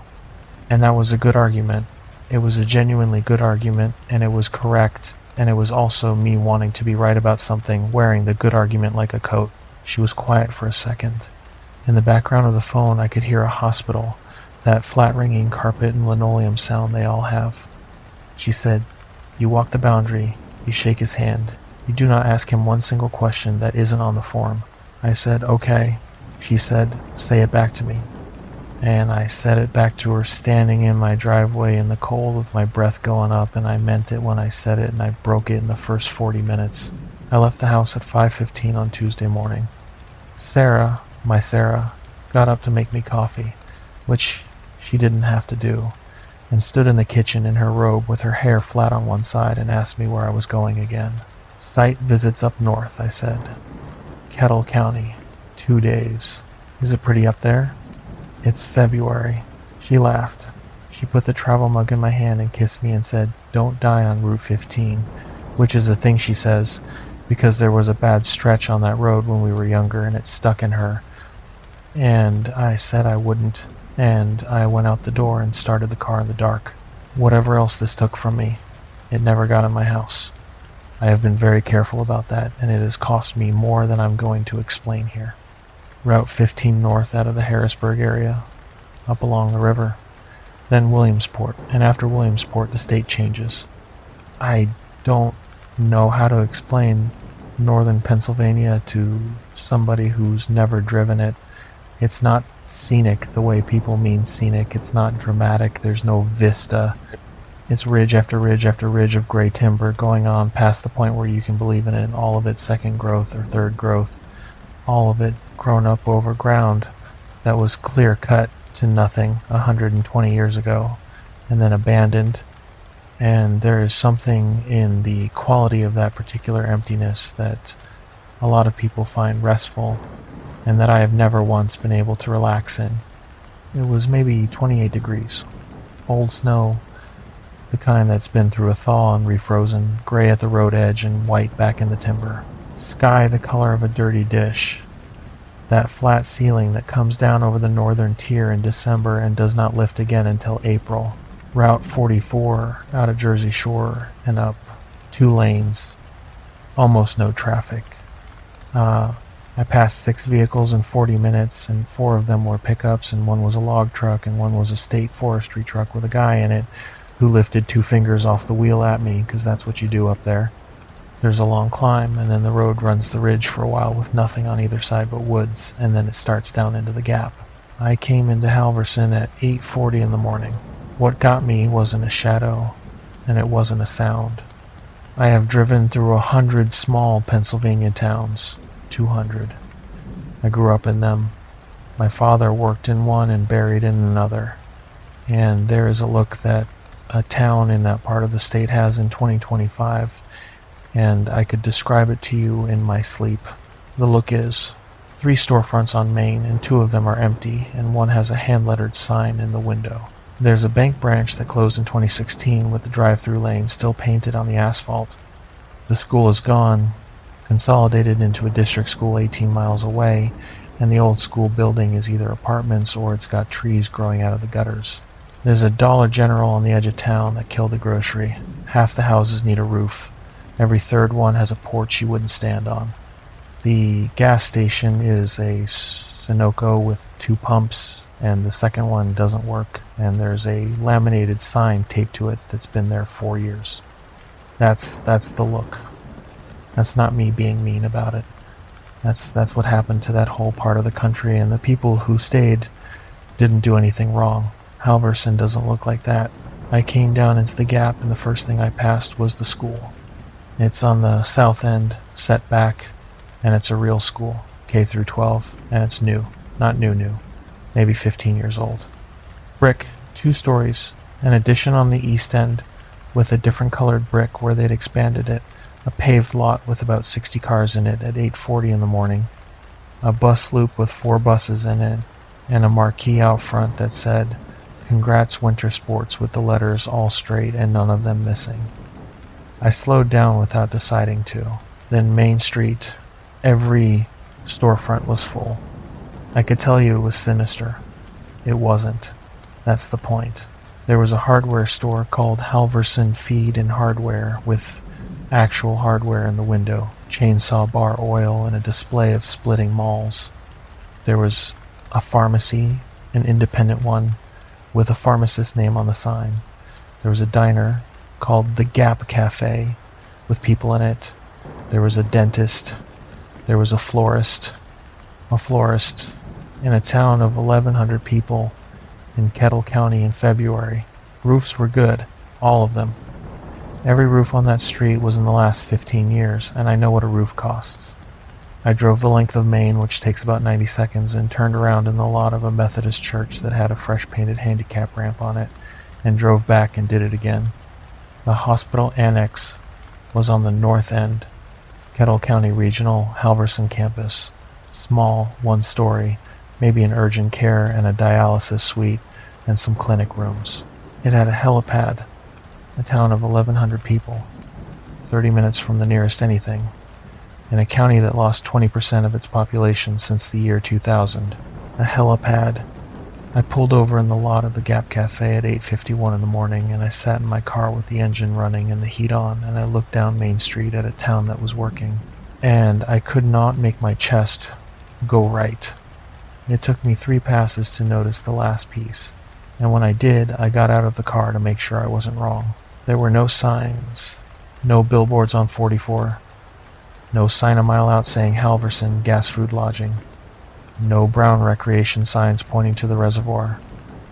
And that was a good argument. It was a genuinely good argument, and it was correct, and it was also me wanting to be right about something, wearing the good argument like a coat. She was quiet for a second. In the background of the phone I could hear a hospital, that flat ringing carpet and linoleum sound they all have. She said, you walk the boundary, you shake his hand, you do not ask him one single question that isn't on the form. I said, okay. She said, say it back to me. And I said it back to her standing in my driveway in the cold with my breath going up, and I meant it when I said it, and I broke it in the first 40 minutes. I left the house at 5:15 on Tuesday morning. Sarah, my Sarah, got up to make me coffee, which she didn't have to do, and stood in the kitchen in her robe with her hair flat on one side and asked me where I was going again. Site visits up north, I said. Kettle County. 2 days. Is it pretty up there? It's February. She laughed. She put the travel mug in my hand and kissed me and said, "Don't die on Route 15, which is a thing she says, because there was a bad stretch on that road when we were younger and it stuck in her. And I said I wouldn't, and I went out the door and started the car in the dark. Whatever else this took from me, it never got in my house. I have been very careful about that, and it has cost me more than I'm going to explain here. Route 15 north out of the Harrisburg area, up along the river, then Williamsport, and after Williamsport the state changes. I don't know how to explain northern Pennsylvania to somebody who's never driven it. It's not scenic the way people mean scenic. It's not dramatic. There's no vista. It's ridge after ridge after ridge of gray timber going on past the point where you can believe in it, all of it second growth or third growth, all of it grown up over ground that was clear cut to nothing 120 years ago and then abandoned. And there is something in the quality of that particular emptiness that a lot of people find restful and that I have never once been able to relax in. It was maybe 28 degrees. Old snow, the kind that's been through a thaw and refrozen, gray at the road edge and white back in the timber. Sky the color of a dirty dish. That flat ceiling that comes down over the northern tier in December and does not lift again until April. Route 44 out of Jersey Shore and up. 2 lanes. Almost no traffic. I passed 6 vehicles in 40 minutes, and 4 of them were pickups, and 1 was a log truck, and 1 was a state forestry truck with a guy in it who lifted 2 fingers off the wheel at me, because that's what you do up there. There's a long climb, and then the road runs the ridge for a while with nothing on either side but woods, and then it starts down into the gap. I came into Halverson at 8:40 in the morning. What got me wasn't a shadow, and it wasn't a sound. I have driven through 100 small Pennsylvania towns. 200. I grew up in them. My father worked in one and buried in another. And there is a look that a town in that part of the state has in 2025, and I could describe it to you in my sleep. The look is 3 storefronts on Main, and 2 of them are empty, and 1 has a hand-lettered sign in the window. There's a bank branch that closed in 2016 with the drive-through lane still painted on the asphalt. The school is gone, consolidated into a district school 18 miles away, and the old school building is either apartments or it's got trees growing out of the gutters. There's a Dollar General on the edge of town that killed the grocery. Half the houses need a roof. Every third one has a porch you wouldn't stand on. The gas station is a Sunoco with 2 pumps, and the second one doesn't work, and there's a laminated sign taped to it that's been there 4 years. That's the look. That's not me being mean about it. That's what happened to that whole part of the country, and the people who stayed didn't do anything wrong. Halverson doesn't look like that. I came down into the gap, and the first thing I passed was the school. It's on the south end, set back, and it's a real school, K through 12, and it's new. Not new, maybe 15 years old. Brick, 2 stories, an addition on the east end with a different colored brick where they'd expanded it. A paved lot with about 60 cars in it at 8:40 in the morning. A bus loop with 4 buses in it, and a marquee out front that said, "Congrats Winter Sports," with the letters all straight and none of them missing. I slowed down without deciding to. Then Main Street, every storefront was full. I could tell you it was sinister. It wasn't. That's the point. There was a hardware store called Halverson Feed and Hardware with actual hardware in the window, chainsaw bar oil, and a display of splitting malls. There was a pharmacy, an independent one, with a pharmacist's name on the sign. There was a diner called the Gap Cafe with people in it. There was a dentist. There was a florist. A florist in a town of 1,100 people in Kettle County in February. Roofs were good, all of them. Every roof on that street was in the last 15 years, and I know what a roof costs. I drove the length of Main, which takes about 90 seconds, and turned around in the lot of a Methodist church that had a fresh painted handicap ramp on it, and drove back and did it again. The hospital annex was on the north end. Kettle County Regional, Halverson campus. Small, one story, maybe an urgent care and a dialysis suite and some clinic rooms. It had a helipad, a town of 1,100 people, 30 minutes from the nearest anything, in a county that lost 20% of its population since the year 2000. A helipad. I pulled over in the lot of the Gap Cafe at 8:51 in the morning, and I sat in my car with the engine running and the heat on, and I looked down Main Street at a town that was working, and I could not make my chest go right. It took me 3 passes to notice the last piece, and when I did, I got out of the car to make sure I wasn't wrong. There were no signs, no billboards on 44, no sign a mile out saying Halverson Gas Food Lodging. No brown recreation signs pointing to the reservoir.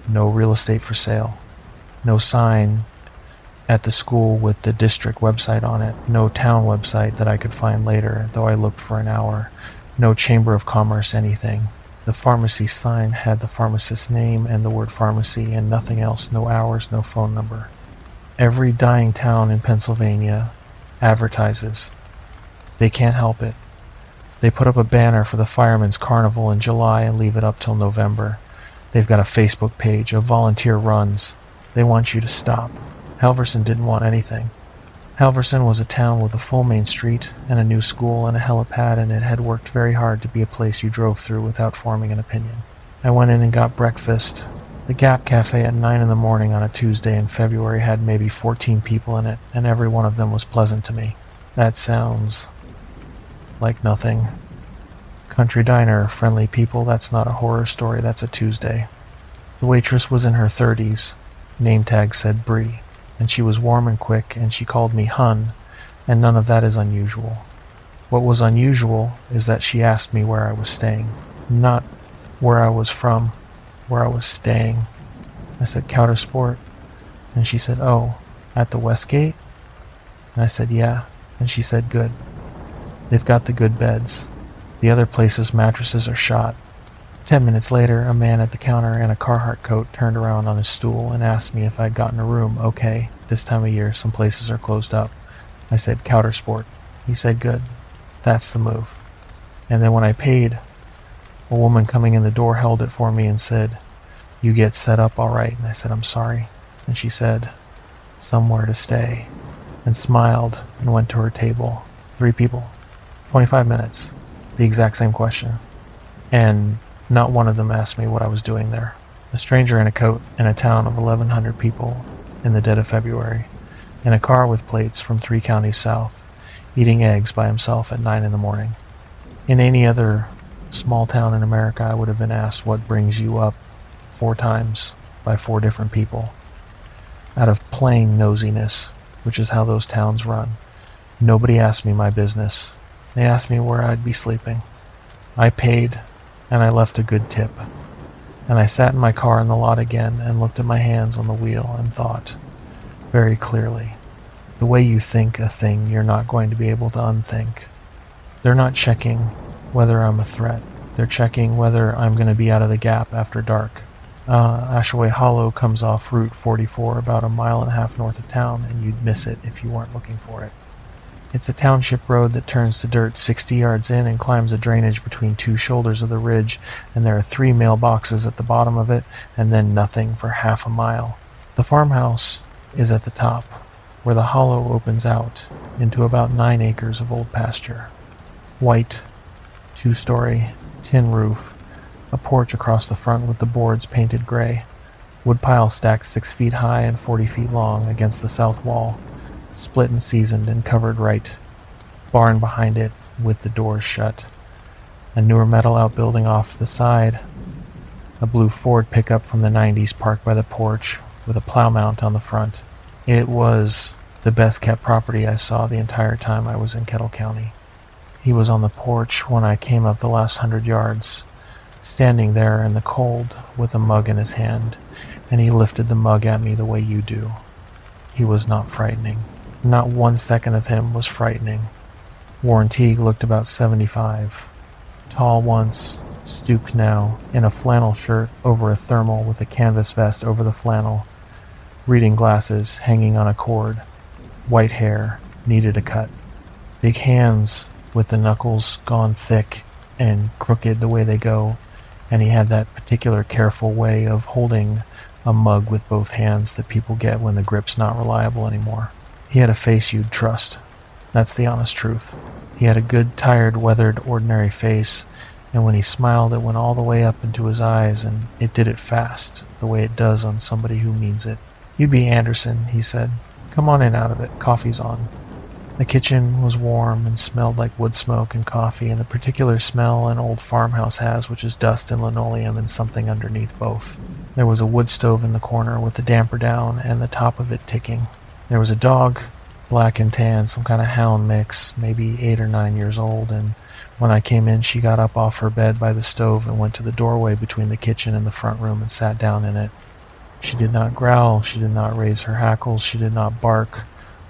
No real estate for sale. No sign at the school with the district website on it. No town website that I could find later, though I looked for an hour. No chamber of commerce anything. The pharmacy sign had the pharmacist's name and the word pharmacy and nothing else. No hours, no phone number. Every dying town in Pennsylvania advertises. They can't help it. They put up a banner for the Firemen's Carnival in July and leave it up till November. They've got a Facebook page of volunteer runs. They want you to stop. Halverson didn't want anything. Halverson was a town with a full main street and a new school and a helipad, and it had worked very hard to be a place you drove through without forming an opinion. I went in and got breakfast. The Gap Cafe at 9 in the morning on a Tuesday in February had maybe 14 people in it, and every one of them was pleasant to me. That sounds like nothing. Country diner, friendly people, that's not a horror story, that's a Tuesday. The waitress was in her 30s. Name tag said Bree, and she was warm and quick, and she called me Hun, and none of that is unusual. What was unusual is that she asked me where I was staying, not where I was from, where I was staying. I said Countersport, and she said, oh, at the Westgate? And I said, yeah, and she said, good. They've got the good beds. The other places' mattresses are shot. 10 minutes later, a man at the counter in a Carhartt coat turned around on his stool and asked me if I'd gotten a room. Okay, this time of year, some places are closed up. I said, Countersport. He said, good. That's the move. And then when I paid, a woman coming in the door held it for me and said, you get set up all right. And I said, I'm sorry. And she said, somewhere to stay, and smiled and went to her table. 3 people. 25 minutes. The exact same question. And not one of them asked me what I was doing there. A stranger in a coat in a town of 1,100 people in the dead of February, in a car with plates from 3 counties south, eating eggs by himself at 9 in the morning. In any other small town in America, I would have been asked what brings you up 4 times by 4 different people. Out of plain nosiness, which is how those towns run. Nobody asked me my business. They asked me where I'd be sleeping. I paid, and I left a good tip. And I sat in my car in the lot again and looked at my hands on the wheel and thought, very clearly, the way you think a thing, you're not going to be able to unthink. They're not checking whether I'm a threat. They're checking whether I'm going to be out of the Gap after dark. Ashaway Hollow comes off Route 44 about 1.5 miles north of town, and you'd miss it if you weren't looking for it. It's a township road that turns to dirt 60 yards in and climbs a drainage between 2 shoulders of the ridge, and there are 3 mailboxes at the bottom of it, and then nothing for half a mile. The farmhouse is at the top, where the hollow opens out into about 9 acres of old pasture. White, 2-story, tin roof, a porch across the front with the boards painted gray, wood pile stacked 6 feet high and 40 feet long against the south wall, split and seasoned and covered right. Barn behind it with the doors shut. A newer metal outbuilding off to the side. A blue Ford pickup from the 90s parked by the porch with a plow mount on the front. It was the best kept property I saw the entire time I was in Kettle County. He was on the porch when I came up the last 100 yards, standing there in the cold with a mug in his hand, and he lifted the mug at me the way you do. He was not frightening. Not 1 second of him was frightening. Warren Teague looked about 75. Tall once, stooped now, in a flannel shirt over a thermal with a canvas vest over the flannel. Reading glasses hanging on a cord. White hair, needed a cut. Big hands with the knuckles gone thick and crooked the way they go, and he had that particular careful way of holding a mug with both hands that people get when the grip's not reliable anymore. He had a face you'd trust. That's the honest truth. He had a good, tired, weathered, ordinary face, and when he smiled, it went all the way up into his eyes, and it did it fast, the way it does on somebody who means it. "You'd be Anderson," he said. "Come on in out of it. Coffee's on." The kitchen was warm and smelled like wood smoke and coffee, and the particular smell an old farmhouse has, which is dust and linoleum and something underneath both. There was a wood stove in the corner with the damper down and the top of it ticking. There was a dog, black and tan, some kind of hound mix, maybe 8 or 9 years old, and when I came in she got up off her bed by the stove and went to the doorway between the kitchen and the front room and sat down in it. She did not growl, she did not raise her hackles, she did not bark.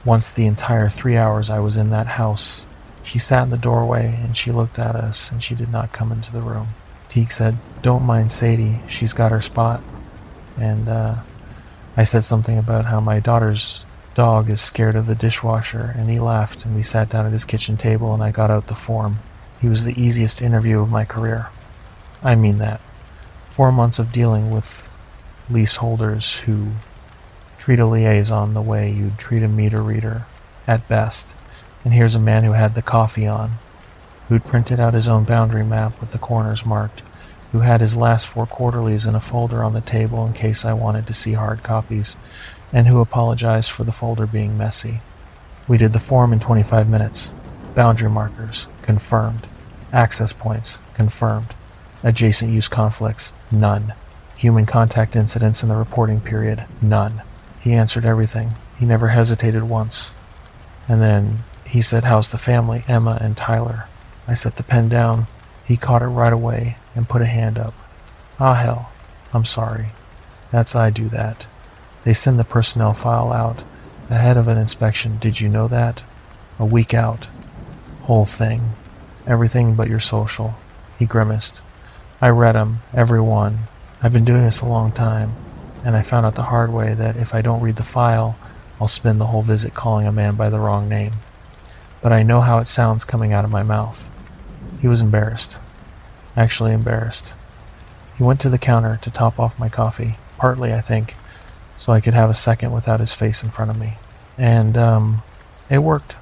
Once the entire 3 hours I was in that house, she sat in the doorway and she looked at us and she did not come into the room. Teague said, "Don't mind Sadie, she's got her spot." And I said something about how my daughter's dog is scared of the dishwasher, and he laughed, and we sat down at his kitchen table and I got out the form. He was the easiest interview of my career. I mean that. 4 months of dealing with leaseholders who treat a liaison the way you'd treat a meter reader, at best. And here's a man who had the coffee on, who'd printed out his own boundary map with the corners marked, who had his last 4 quarterlies in a folder on the table in case I wanted to see hard copies, and who apologized for the folder being messy. We did the form in 25 minutes. Boundary markers, confirmed. Access points, confirmed. Adjacent use conflicts, none. Human contact incidents in the reporting period, none. He answered everything. He never hesitated once. And then he said, "How's the family, Emma and Tyler?" I set the pen down. He caught it right away and put a hand up. "Ah, hell, I'm sorry. That's I do that. They send the personnel file out ahead of an inspection. Did you know that? A week out. Whole thing. Everything but your social." He grimaced. "I read 'em, every one. I've been doing this a long time, and I found out the hard way that if I don't read the file, I'll spend the whole visit calling a man by the wrong name. But I know how it sounds coming out of my mouth." He was embarrassed. Actually embarrassed. He went to the counter to top off my coffee, partly, I think, so I could have a second without his face in front of me. And it worked.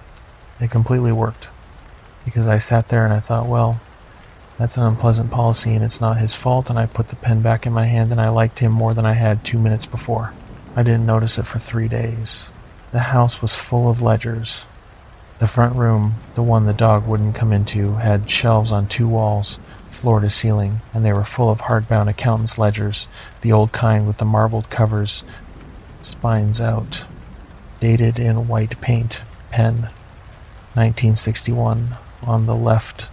It completely worked. Because I sat there and I thought, well, that's an unpleasant policy and it's not his fault, and I put the pen back in my hand and I liked him more than I had 2 minutes before. I didn't notice it for 3 days. The house was full of ledgers. The front room, the one the dog wouldn't come into, had shelves on 2 walls, floor to ceiling, and they were full of hardbound accountant's ledgers, the old kind with the marbled covers, spines out, dated in white paint, pen, 1961, on the left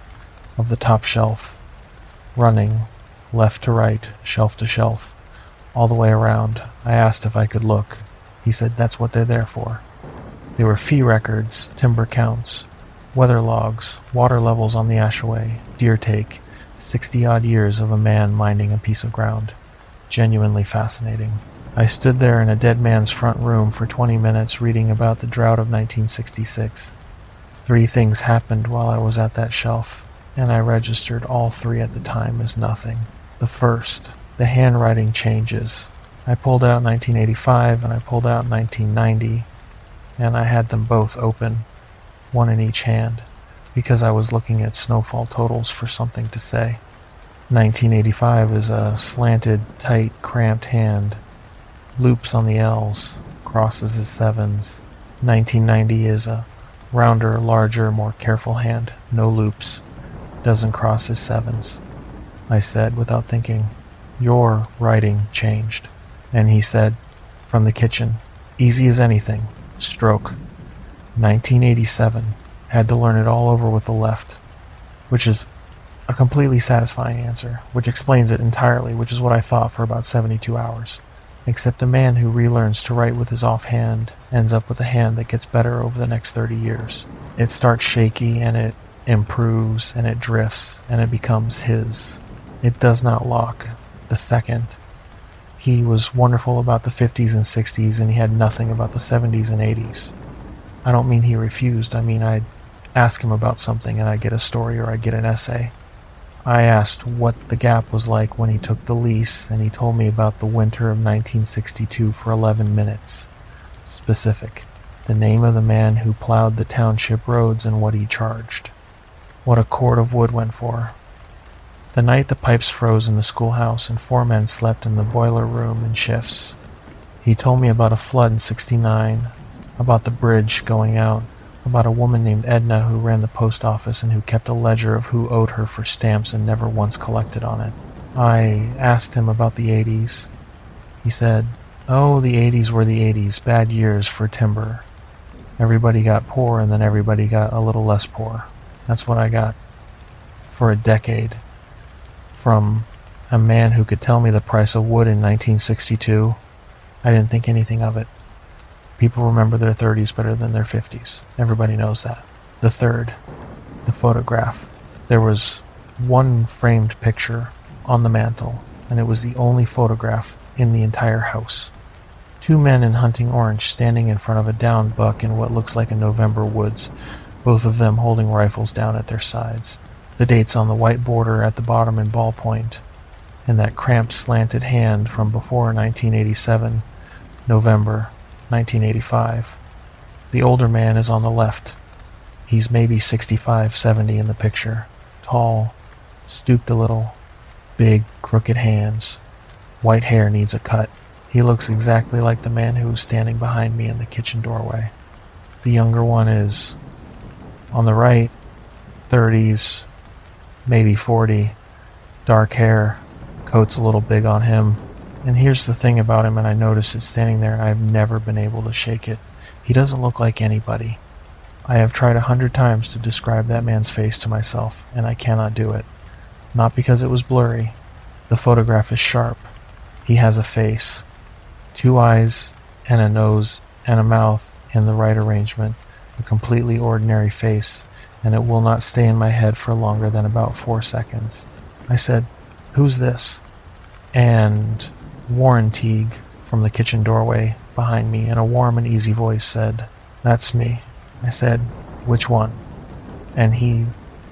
of the top shelf, running left to right, shelf to shelf, all the way around. I asked if I could look. He said that's what they're there for. They were fee records, timber counts, weather logs, water levels on the Ashaway, deer take, 60-odd years of a man minding a piece of ground. Genuinely fascinating. I stood there in a dead man's front room for 20 minutes reading about the drought of 1966. 3 things happened while I was at that shelf, and I registered all 3 at the time as nothing. The first, the handwriting changes. I pulled out 1985 and I pulled out 1990, and I had them both open, one in each hand, because I was looking at snowfall totals for something to say. 1985 is a slanted, tight, cramped hand, loops on the L's, crosses as 7s. 1990 is a rounder, larger, more careful hand, no loops, doesn't cross as 7s. I said, without thinking, "Your writing changed." And he said, from the kitchen, "Easy as anything, stroke. 1987, had to learn it all over with the left," which is a completely satisfying answer, which explains it entirely, which is what I thought for about 72 hours. Except a man who relearns to write with his offhand ends up with a hand that gets better over the next 30 years. It starts shaky and it improves and it drifts and it becomes his. It does not lock the second. He was wonderful about the 50s and 60s, and he had nothing about the 70s and 80s. I don't mean he refused. I mean, I'd ask him about something and I get a story or I get an essay. I asked what the gap was like when he took the lease, and he told me about the winter of 1962 for 11 minutes. Specific. The name of the man who plowed the township roads and what he charged. What a cord of wood went for. The night the pipes froze in the schoolhouse and 4 men slept in the boiler room in shifts. He told me about a flood in '69, about the bridge going out, about a woman named Edna who ran the post office and who kept a ledger of who owed her for stamps and never once collected on it. I asked him about the 80s. He said, "Oh, the 80s were the 80s, bad years for timber. Everybody got poor and then everybody got a little less poor." That's what I got for a decade from a man who could tell me the price of wood in 1962. I didn't think anything of it. People remember their 30s better than their 50s. Everybody knows that. The third, the photograph. There was one framed picture on the mantle, and it was the only photograph in the entire house. 2 men in hunting orange standing in front of a downed buck in what looks like a November woods, both of them holding rifles down at their sides. The dates on the white border at the bottom in ballpoint, and that cramped slanted hand from before 1987, November 1985. The older man is on the left. He's maybe 65, 70 in the picture. Tall, stooped a little, big, crooked hands. White hair needs a cut. He looks exactly like the man who was standing behind me in the kitchen doorway. The younger one is on the right, 30s, maybe 40, dark hair, coat's a little big on him. And here's the thing about him, and I noticed it standing there, I've never been able to shake it. He doesn't look like anybody. I have tried 100 times to describe that man's face to myself, and I cannot do it. Not because it was blurry. The photograph is sharp. He has a face. 2 eyes and a nose and a mouth in the right arrangement. A completely ordinary face, and it will not stay in my head for longer than about 4 seconds. I said, "Who's this?" And Warren Teague from the kitchen doorway behind me in a warm and easy voice said, "That's me." I said, "Which one?" And he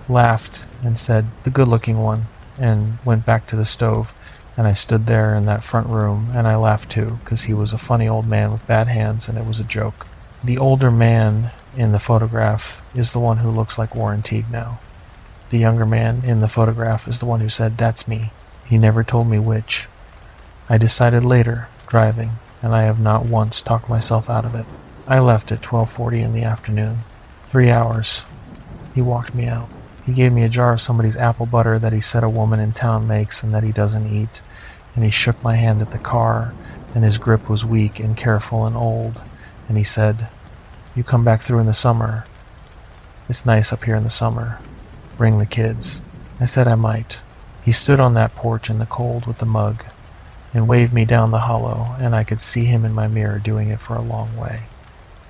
laughed and said, "The good-looking one," and went back to the stove. And I stood there in that front room, and I laughed too, because he was a funny old man with bad hands, and it was a joke. The older man in the photograph is the one who looks like Warren Teague now. The younger man in the photograph is the one who said, "That's me." He never told me which. I decided later, driving, and I have not once talked myself out of it. I left at 12:40 in the afternoon. 3 hours. He walked me out. He gave me a jar of somebody's apple butter that he said a woman in town makes and that he doesn't eat, and he shook my hand at the car, and his grip was weak and careful and old, and he said, "You come back through in the summer. It's nice up here in the summer. Bring the kids." I said I might. He stood on that porch in the cold with the mug and waved me down the hollow, and I could see him in my mirror doing it for a long way.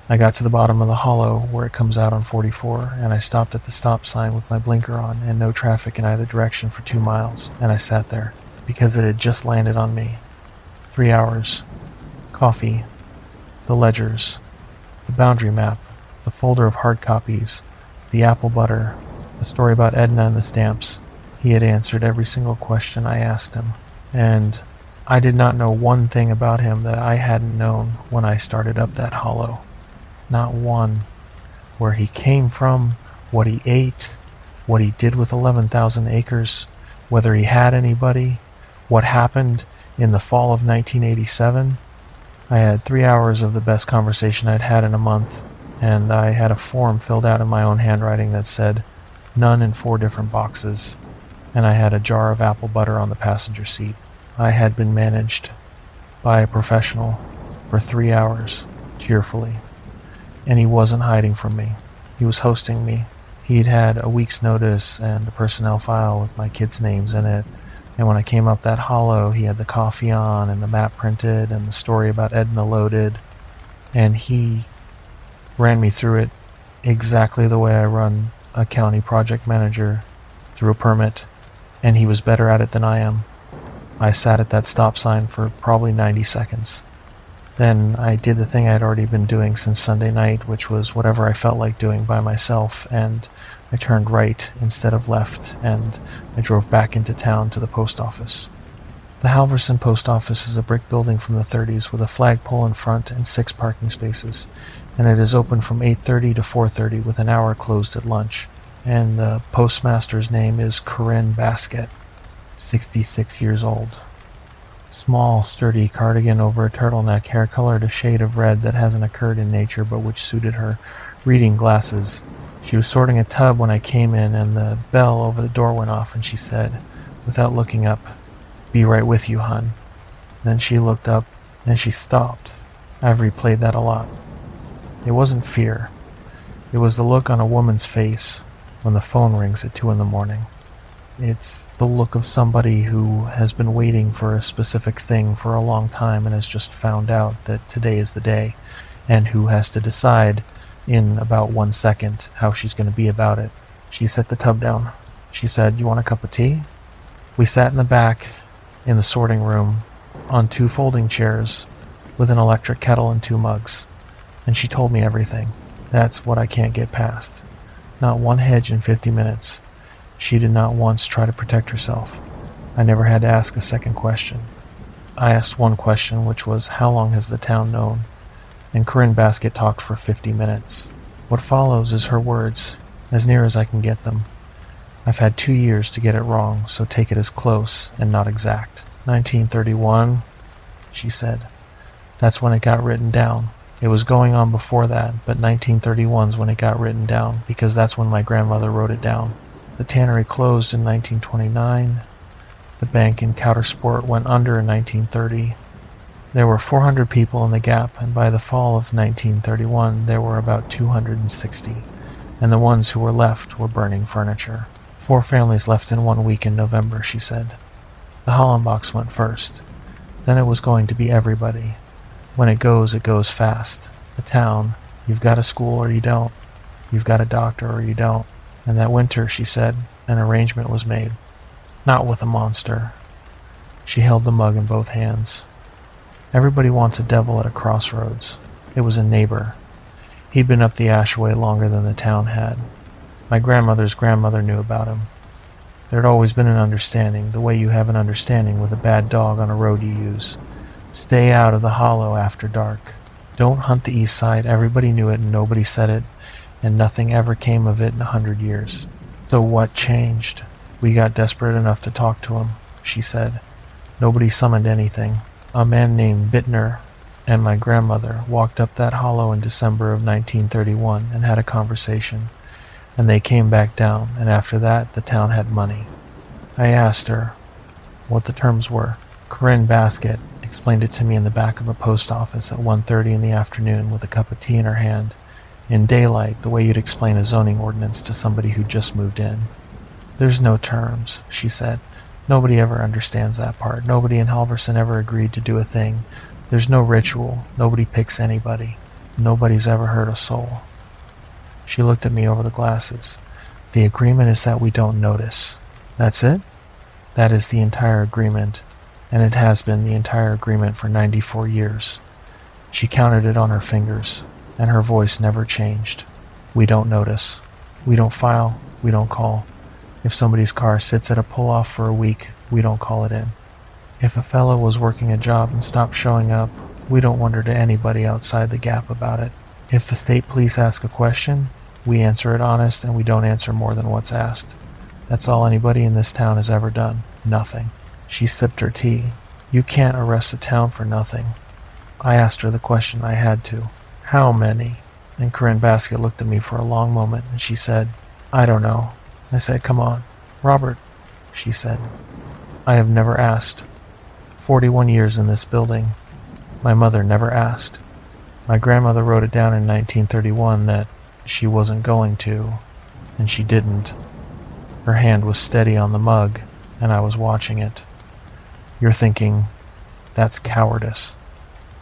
I got to the bottom of the hollow where it comes out on 44, and I stopped at the stop sign with my blinker on and no traffic in either direction for 2 miles, and I sat there because it had just landed on me. 3 hours. Coffee. The ledgers. The boundary map. The folder of hard copies. The apple butter. The story about Edna and the stamps. He had answered every single question I asked him, and I did not know one thing about him that I hadn't known when I started up that hollow. Not one. Where he came from, what he ate, what he did with 11,000 acres, whether he had anybody, what happened in the fall of 1987. I had 3 hours of the best conversation I'd had in a month, and I had a form filled out in my own handwriting that said, "None," in 4 different boxes, and I had a jar of apple butter on the passenger seat. I had been managed by a professional for 3 hours, cheerfully. And he wasn't hiding from me. He was hosting me. He'd had a week's notice and a personnel file with my kids' names in it. And when I came up that hollow, he had the coffee on and the map printed and the story about Edna loaded. And he ran me through it exactly the way I run a county project manager through a permit. And he was better at it than I am. I sat at that stop sign for probably 90 seconds. Then I did the thing I'd already been doing since Sunday night, which was whatever I felt like doing by myself, and I turned right instead of left, and I drove back into town to the post office. The Halverson post office is a brick building from the 30s with a flagpole in front and 6 parking spaces, and it is open from 8:30 to 4:30 with an hour closed at lunch. And the postmaster's name is Corinne Basket, 66 years old. Small, sturdy cardigan over a turtleneck, hair colored a shade of red that hasn't occurred in nature but which suited her, reading glasses. She was sorting a tub when I came in, and the bell over the door went off, and she said, without looking up, "Be right with you, hon." Then she looked up, and she stopped. I've replayed that a lot. It wasn't fear. It was the look on a woman's face when the phone rings at 2 in the morning. It's the look of somebody who has been waiting for a specific thing for a long time and has just found out that today is the day, and who has to decide in about 1 second how she's going to be about it. She set the tub down. She said, "You want a cup of tea?" We sat in the back, in the sorting room, on 2 folding chairs, with an electric kettle and 2 mugs. And she told me everything. That's what I can't get past. Not one hedge in 50 minutes. She did not once try to protect herself. I never had to ask a second question. I asked one question, which was, how long has the town known? And Corinne Basket talked for 50 minutes. What follows is her words, as near as I can get them. I've had 2 years to get it wrong, so take it as close and not exact. 1931, she said. That's when it got written down. It was going on before that, but 1931's when it got written down, because that's when my grandmother wrote it down. The tannery closed in 1929. The bank in Coudersport went under in 1930. There were 400 people in the Gap, and by the fall of 1931 there were about 260, and the ones who were left were burning furniture. 4 families left in 1 week in November, she said. The Hollenbachs went first. Then it was going to be everybody. When it goes fast. The town, you've got a school or you don't. You've got a doctor or you don't. And that winter, she said, an arrangement was made. Not with a monster. She held the mug in both hands. Everybody wants a devil at a crossroads. It was a neighbor. He'd been up the Ashaway longer than the town had. My grandmother's grandmother knew about him. There'd always been an understanding, the way you have an understanding with a bad dog on a road you use. Stay out of the hollow after dark. Don't hunt the east side. Everybody knew it and nobody said it, and nothing ever came of it in 100 years. So what changed? We got desperate enough to talk to him, she said. Nobody summoned anything. A man named Bittner and my grandmother walked up that hollow in December of 1931 and had a conversation, and they came back down, and after that the town had money. I asked her what the terms were. Corinne Basket explained it to me in the back of a post office at 1:30 in the afternoon with a cup of tea in her hand, in daylight, the way you'd explain a zoning ordinance to somebody who just moved in. There's no terms, she said. Nobody ever understands that part. Nobody in Halverson ever agreed to do a thing. There's no ritual. Nobody picks anybody. Nobody's ever hurt a soul. She looked at me over the glasses. The agreement is that we don't notice. That's it? That is the entire agreement, and it has been the entire agreement for 94 years. She counted it on her fingers, and her voice never changed. We don't notice. We don't file. We don't call. If somebody's car sits at a pull-off for a week, we don't call it in. If a fellow was working a job and stopped showing up, we don't wonder to anybody outside the Gap about it. If the state police ask a question, we answer it honest and we don't answer more than what's asked. That's all anybody in this town has ever done. Nothing. She sipped her tea. You can't arrest a town for nothing. I asked her the question I had to. How many? And Corinne Basket looked at me for a long moment and she said, I don't know. I said, come on. Robert, she said. I have never asked. 41 years in this building. My mother never asked. My grandmother wrote it down in 1931 that she wasn't going to, and she didn't. Her hand was steady on the mug, and I was watching it. You're thinking, that's cowardice.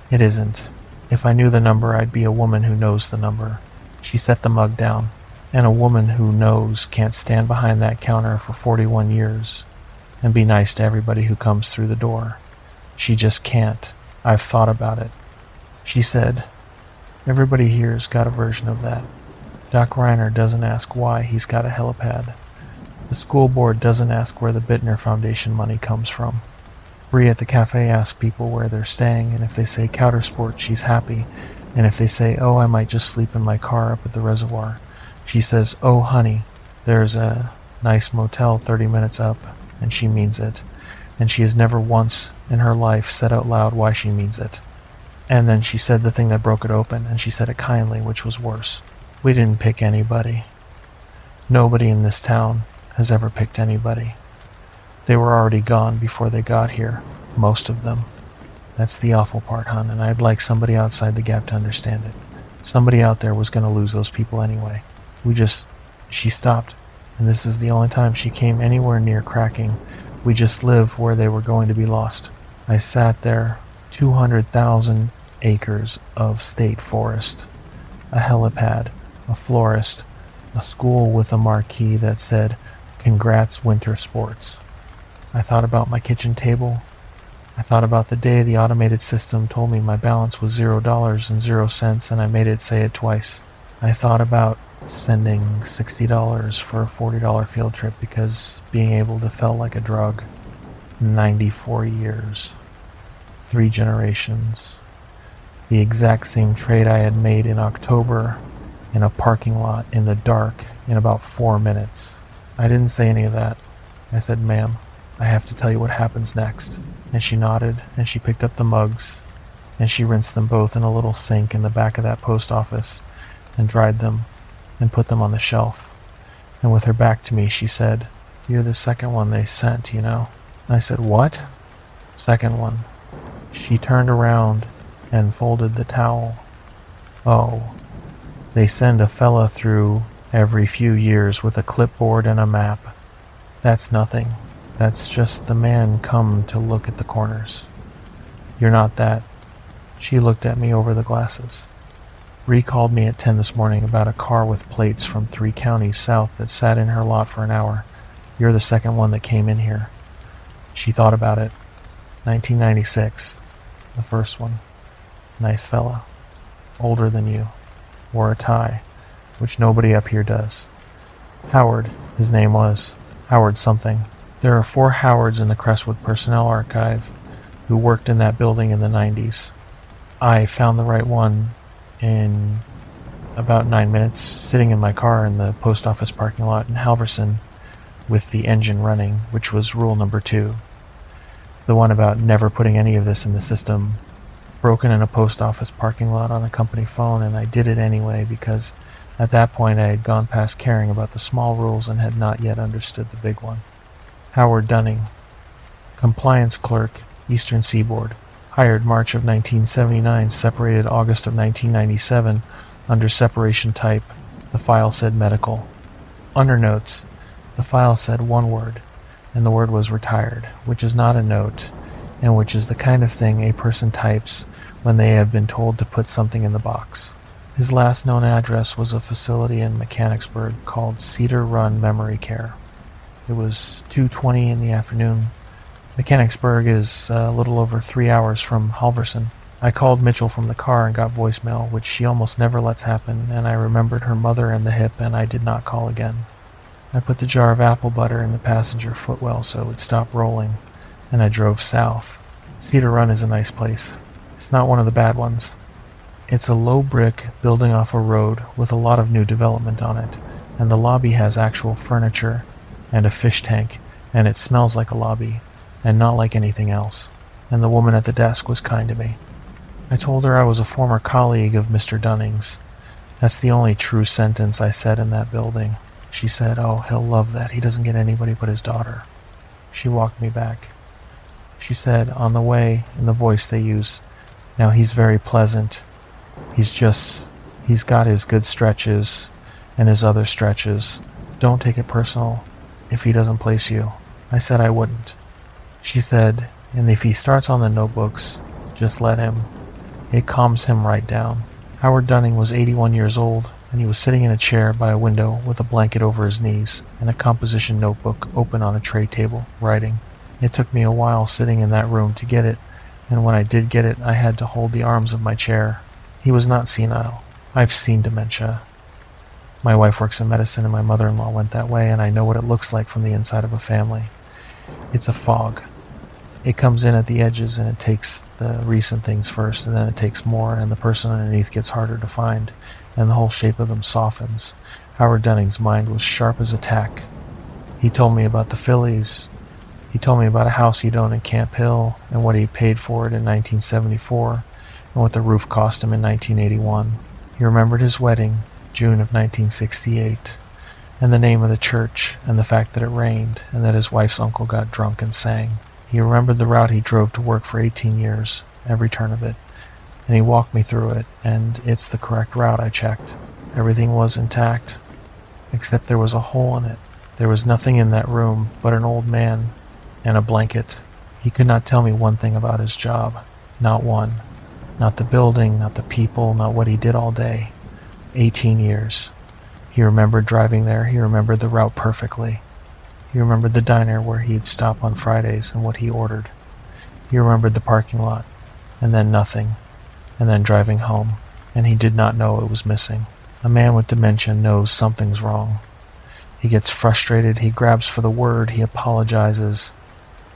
It isn't. If I knew the number, I'd be a woman who knows the number. She set the mug down. And a woman who knows can't stand behind that counter for 41 years and be nice to everybody who comes through the door. She just can't. I've thought about it. She said, "Everybody here's got a version of that. Doc Reiner doesn't ask why he's got a helipad. The school board doesn't ask where the Bittner Foundation money comes from. Bree at the cafe asks people where they're staying, and if they say Countersport, she's happy, and if they say, oh, I might just sleep in my car up at the reservoir, she says, oh, honey, there's a nice motel 30 minutes up, and she means it, and she has never once in her life said out loud why she means it. And then she said the thing that broke it open, and she said it kindly, which was worse. We didn't pick anybody. Nobody in this town has ever picked anybody. They were already gone before they got here, most of them. That's the awful part, hon, and I'd like somebody outside the gap to understand it. Somebody out there was going to lose those people anyway. She stopped, and this is the only time she came anywhere near cracking. We just live where they were going to be lost. I sat there, 200,000 acres of state forest, a helipad, a florist, a school with a marquee that said, "Congrats Winter Sports." I thought about my kitchen table. I thought about the day the automated system told me my balance was $0.00, and I made it say it twice. I thought about sending $60 for a $40 field trip because being able to felt like a drug. 94 years. 3 generations. The exact same trade I had made in October in a parking lot in the dark in about 4 minutes. I didn't say any of that. I said, "Ma'am, I have to tell you what happens next." And she nodded, and she picked up the mugs, and she rinsed them both in a little sink in the back of that post office, and dried them, and put them on the shelf. And with her back to me, she said, "You're the second one they sent, you know." I said, "What?" "Second one." She turned around and folded the towel. "Oh, they send a fella through every few years with a clipboard and a map. That's nothing. That's just the man come to look at the corners. You're not that." She looked at me over the glasses. "Bree called me at 10 this morning about a car with plates from 3 counties south that sat in her lot for an hour. You're the second one that came in here." She thought about it. 1996. The first one. Nice fella. Older than you. Wore a tie, which nobody up here does. Howard, his name was. Howard something. There are 4 Howards in the Crestwood Personnel Archive who worked in that building in the 90s. I found the right one in about 9 minutes, sitting in my car in the post office parking lot in Halverson with the engine running, which was rule number 2. The one about never putting any of this in the system, broken in a post office parking lot on a company phone, and I did it anyway because at that point I had gone past caring about the small rules and had not yet understood the big one. Howard Dunning, compliance clerk, Eastern Seaboard, hired March of 1979, separated August of 1997, under separation type. The file said medical. Under notes, the file said one word, and the word was retired, which is not a note, and which is the kind of thing a person types when they have been told to put something in the box. His last known address was a facility in Mechanicsburg called Cedar Run Memory Care. It was 2:20 in the afternoon. Mechanicsburg is a little over 3 hours from Halverson. I called Mitchell from the car and got voicemail, which she almost never lets happen, and I remembered her mother and the hip, and I did not call again. I put the jar of apple butter in the passenger footwell so it would stop rolling, and I drove south. Cedar Run is a nice place. It's not one of the bad ones. It's a low brick building off a road with a lot of new development on it, and the lobby has actual furniture and a fish tank, and it smells like a lobby, and not like anything else. And the woman at the desk was kind to me. I told her I was a former colleague of Mr. Dunning's. That's the only true sentence I said in that building. She said, "Oh, he'll love that. He doesn't get anybody but his daughter." She walked me back. She said, on the way, in the voice they use, "Now he's very pleasant. He's got his good stretches and his other stretches. Don't take it personal if he doesn't place you." I said I wouldn't. She said, "And if he starts on the notebooks, just let him. It calms him right down." Howard Dunning was 81 years old, and he was sitting in a chair by a window with a blanket over his knees and a composition notebook open on a tray table, writing. It took me a while sitting in that room to get it, and when I did get it, I had to hold the arms of my chair. He was not senile. I've seen dementia. My wife works in medicine, and my mother-in-law went that way, and I know what it looks like from the inside of a family. It's a fog. It comes in at the edges, and it takes the recent things first, and then it takes more, and the person underneath gets harder to find, and the whole shape of them softens. Howard Dunning's mind was sharp as a tack. He told me about the Phillies. He told me about a house he'd owned in Camp Hill, and what he paid for it in 1974, and what the roof cost him in 1981. He remembered his wedding, June of 1968, and the name of the church, and the fact that it rained, and that his wife's uncle got drunk and sang. He remembered the route he drove to work for 18 years, every turn of it, and he walked me through it, and it's the correct route. I checked. Everything was intact, except there was a hole in it. There was nothing in that room but an old man and a blanket. He could not tell me one thing about his job. Not one. Not the building, not the people, not what he did all day. 18 years. He remembered driving there. He remembered the route perfectly. He remembered the diner where he'd stop on Fridays and what he ordered. He remembered the parking lot, and then nothing, and then driving home, and he did not know it was missing. A man with dementia knows something's wrong. He gets frustrated, he grabs for the word, he apologizes.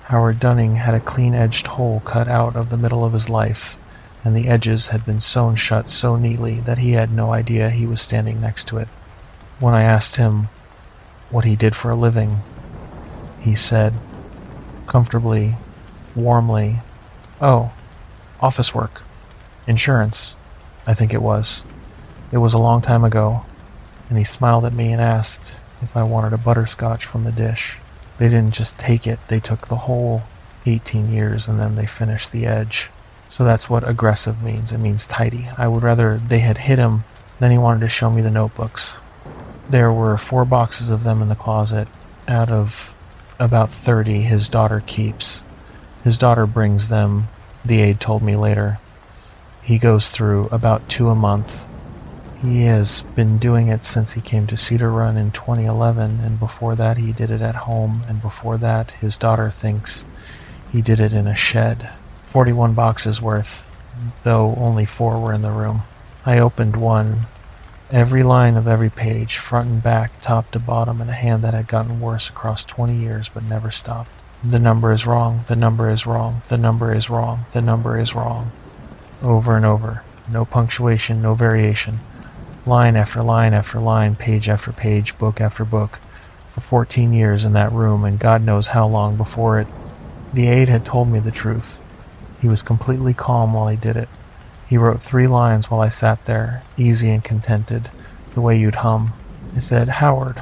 Howard Dunning had a clean-edged hole cut out of the middle of his life, and the edges had been sewn shut so neatly that he had no idea he was standing next to it. When I asked him what he did for a living, he said, comfortably, warmly, "Oh, office work. Insurance, I think it was. It was a long time ago." And he smiled at me and asked if I wanted a butterscotch from the dish. They didn't just take it, they took the whole 18 years and then they finished the edge. So that's what aggressive means. It means tidy. I would rather they had hit him. Then he wanted to show me the notebooks. There were 4 boxes of them in the closet. Out of about 30 his daughter keeps. His daughter brings them, the aide told me later. He goes through about 2 a month. He has been doing it since he came to Cedar Run in 2011, and before that he did it at home, and before that his daughter thinks he did it in a shed. 41 boxes worth, though only 4 were in the room. I opened one. Every line of every page, front and back, top to bottom, in a hand that had gotten worse across 20 years but never stopped. The number is wrong, the number is wrong, the number is wrong, the number is wrong. Over and over. No punctuation, no variation. Line after line after line, page after page, book after book, for 14 years in that room, and God knows how long before it. The aide had told me the truth. He was completely calm while he did it. He wrote 3 lines while I sat there, easy and contented, the way you'd hum. I said, "Howard,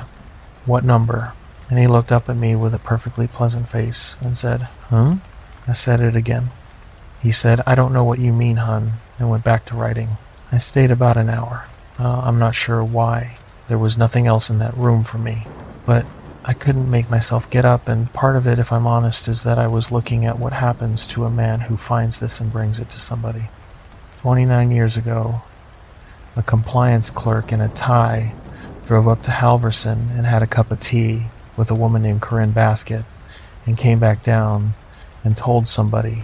what number?" And he looked up at me with a perfectly pleasant face and said, "Huh?" I said it again. He said, "I don't know what you mean, hun," and went back to writing. I stayed about an hour. I'm not sure why. There was nothing else in that room for me. But I couldn't make myself get up, and part of it, if I'm honest, is that I was looking at what happens to a man who finds this and brings it to somebody. 29 years ago, a compliance clerk in a tie drove up to Halverson and had a cup of tea with a woman named Corinne Basket, and came back down and told somebody,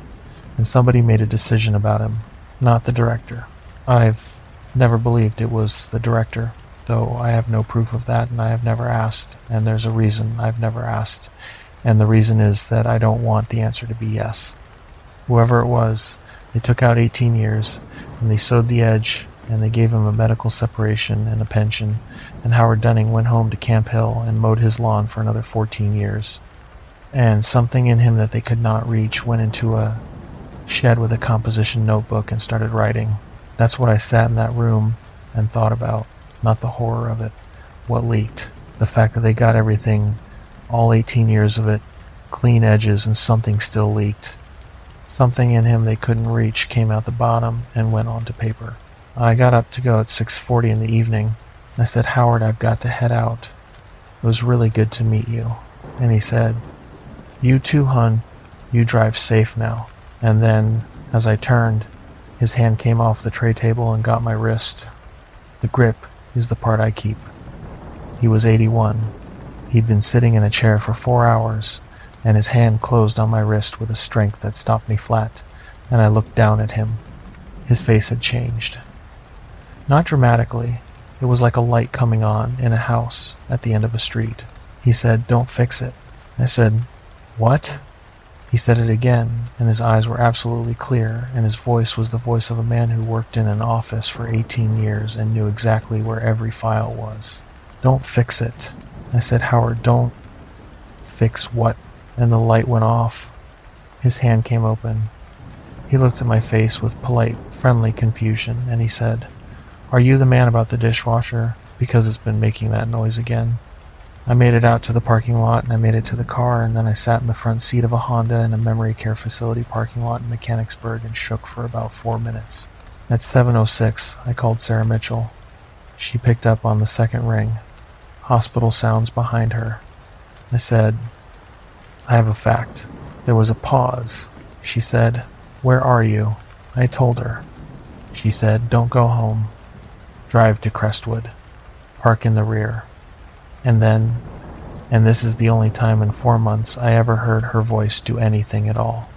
and somebody made a decision about him, not the director. I've never believed it was the director, though I have no proof of that, and I have never asked, and there's a reason I've never asked, and the reason is that I don't want the answer to be yes. Whoever it was, they took out 18 years, and they sewed the edge, and they gave him a medical separation and a pension, and Howard Dunning went home to Camp Hill and mowed his lawn for another 14 years. And something in him that they could not reach went into a shed with a composition notebook and started writing. That's what I sat in that room and thought about, not the horror of it. What leaked? The fact that they got everything, all 18 years of it, clean edges, and something still leaked. Something in him they couldn't reach came out the bottom and went onto paper. I got up to go at 6:40 in the evening. I said, "Howard, I've got to head out. It was really good to meet you." And he said, "You too, hun. You drive safe now." And then, as I turned, his hand came off the tray table and got my wrist. The grip is the part I keep. He was 81. He'd been sitting in a chair for 4 hours, and his hand closed on my wrist with a strength that stopped me flat. and I looked down at him. His face had changed. Not dramatically. It was like a light coming on in a house at the end of a street. He said, "Don't fix it." I said, "What?" He said it again, and his eyes were absolutely clear, and his voice was the voice of a man who worked in an office for 18 years and knew exactly where every file was. "Don't fix it." I said, "Howard, don't." "Fix what?" And the light went off. His hand came open. He looked at my face with polite, friendly confusion, and he said, "Are you the man about the dishwasher? Because it's been making that noise again." I made it out to the parking lot, and I made it to the car, and then I sat in the front seat of a Honda in a memory care facility parking lot in Mechanicsburg and shook for about 4 minutes. At 7:06, I called Sarah Mitchell. She picked up on the second ring. Hospital sounds behind her. I said, "I have a fact." There was a pause. She said, "Where are you?" I told her. She said, "Don't go home. Drive to Crestwood. Park in the rear." And then, and this is the only time in 4 months I ever heard her voice do anything at all.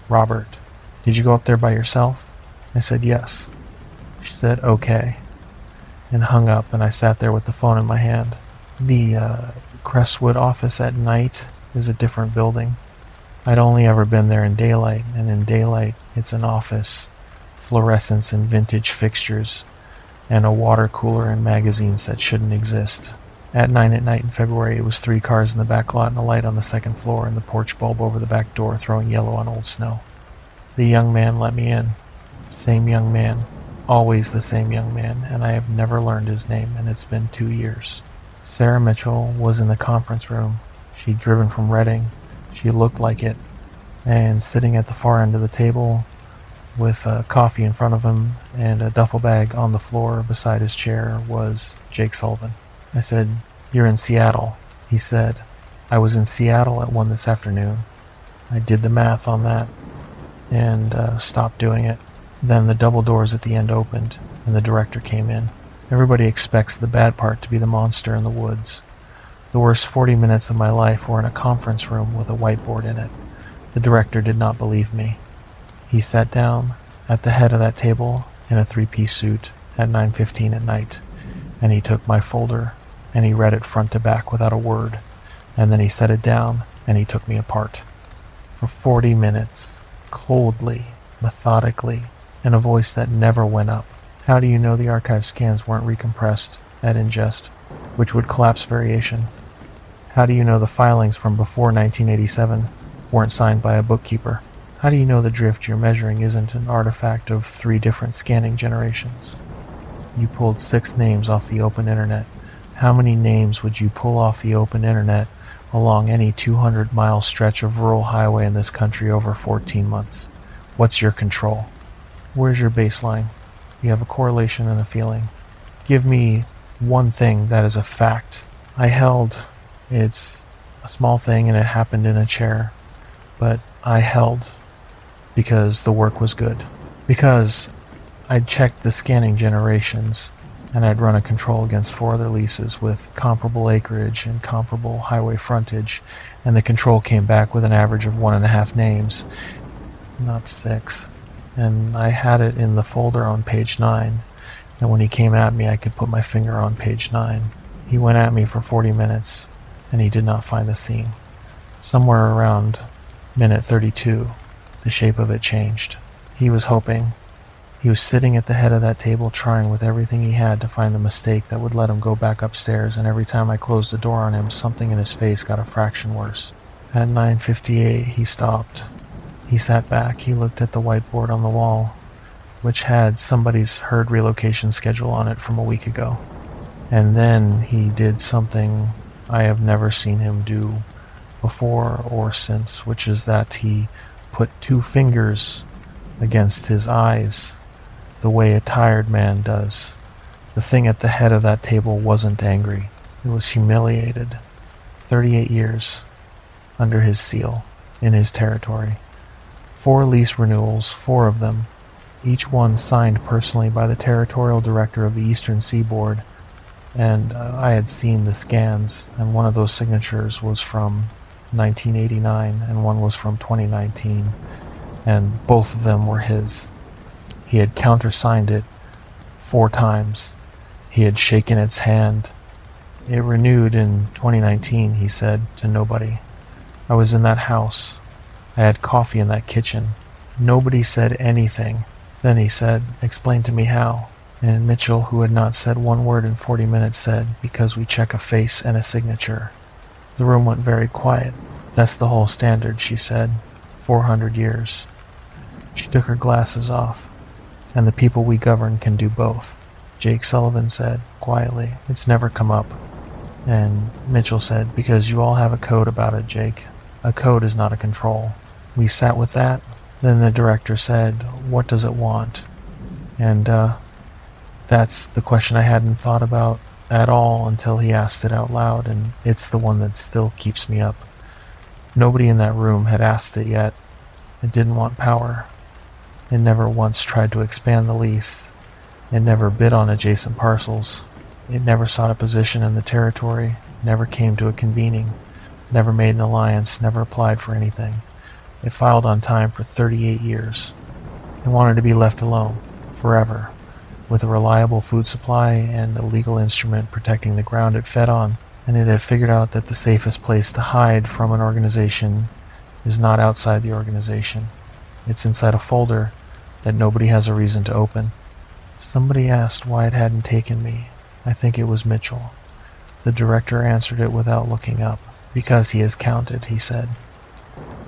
"Robert, did you go up there by yourself?" I said, "Yes." She said, "Okay," and hung up, and I sat there with the phone in my hand. The Crestwood office at night is a different building. I'd only ever been there in daylight, and in daylight it's an office, fluorescents and vintage fixtures, and a water cooler and magazines that shouldn't exist. At 9 at night in February, it was 3 cars in the back lot and a light on the second floor and the porch bulb over the back door throwing yellow on old snow. The young man let me in. Same young man. Always the same young man, and I have never learned his name, and it's been 2 years. Sarah Mitchell was in the conference room. She'd driven from Reading. She looked like it. And sitting at the far end of the table with coffee in front of him and a duffel bag on the floor beside his chair was Jake Sullivan. I said, "You're in Seattle." He said, "I was in Seattle at 1 this afternoon." I did the math on that and stopped doing it. Then the double doors at the end opened and the director came in. Everybody expects the bad part to be the monster in the woods. The worst 40 minutes of my life were in a conference room with a whiteboard in it. The director did not believe me. He sat down at the head of that table in a 3-piece suit at 9:15 at night, and he took my folder and he read it front to back without a word, and then he set it down and he took me apart. For 40 minutes, coldly, methodically, in a voice that never went up. How do you know the archive scans weren't recompressed at ingest, which would collapse variation? How do you know the filings from before 1987 weren't signed by a bookkeeper? How do you know the drift you're measuring isn't an artifact of 3 different scanning generations? You pulled 6 names off the open internet. How many names would you pull off the open internet along any 200-mile stretch of rural highway in this country over 14 months? What's your control? Where's your baseline? You have a correlation and a feeling. Give me one thing that is a fact. It's a small thing and it happened in a chair, but I held because the work was good. Because I'd checked the scanning generations and I'd run a control against 4 other leases with comparable acreage and comparable highway frontage, and the control came back with an average of 1.5 names, not 6. And I had it in the folder on page 9, and when he came at me I could put my finger on page 9. He went at me for 40 minutes, and he did not find the scene. Somewhere around minute 32, the shape of it changed. He was hoping. He was sitting at the head of that table trying with everything he had to find the mistake that would let him go back upstairs, and every time I closed the door on him, something in his face got a fraction worse. At 9:58, he stopped. He sat back. He looked at the whiteboard on the wall, which had somebody's herd relocation schedule on it from a week ago. And then he did something I have never seen him do before or since, which is that he put 2 fingers against his eyes, the way a tired man does. The thing at the head of that table wasn't angry. It was humiliated. 38 years under his seal, in his territory. 4 lease renewals, 4 of them, each one signed personally by the territorial director of the Eastern Seaboard, and I had seen the scans, and one of those signatures was from 1989 and one was from 2019. and both of them were his. He had countersigned it 4 times. He had shaken its hand. It renewed in 2019, he said, to nobody. I was in that house. I had coffee in that kitchen. Nobody said anything. Then he said, "Explain to me how." And Mitchell, who had not said one word in 40 minutes, said, "Because we check a face and a signature." The room went very quiet. "That's the whole standard," she said. 400 years. She took her glasses off. "And the people we govern can do both." Jake Sullivan said, quietly, "It's never come up." And Mitchell said, "Because you all have a code about it, Jake. A code is not a control." We sat with that. Then the director said, "What does it want?" And that's the question I hadn't thought about at all until he asked it out loud, and it's the one that still keeps me up. Nobody in that room had asked it yet. It didn't want power. It never once tried to expand the lease. It never bid on adjacent parcels. It never sought a position in the territory, never came to a convening, never made an alliance, never applied for anything. It filed on time for 38 years. It wanted to be left alone, forever, with a reliable food supply and a legal instrument protecting the ground it fed on, and it had figured out that the safest place to hide from an organization is not outside the organization. It's inside a folder that nobody has a reason to open. Somebody asked why it hadn't taken me. I think it was Mitchell. The director answered it without looking up. "Because he has counted," he said.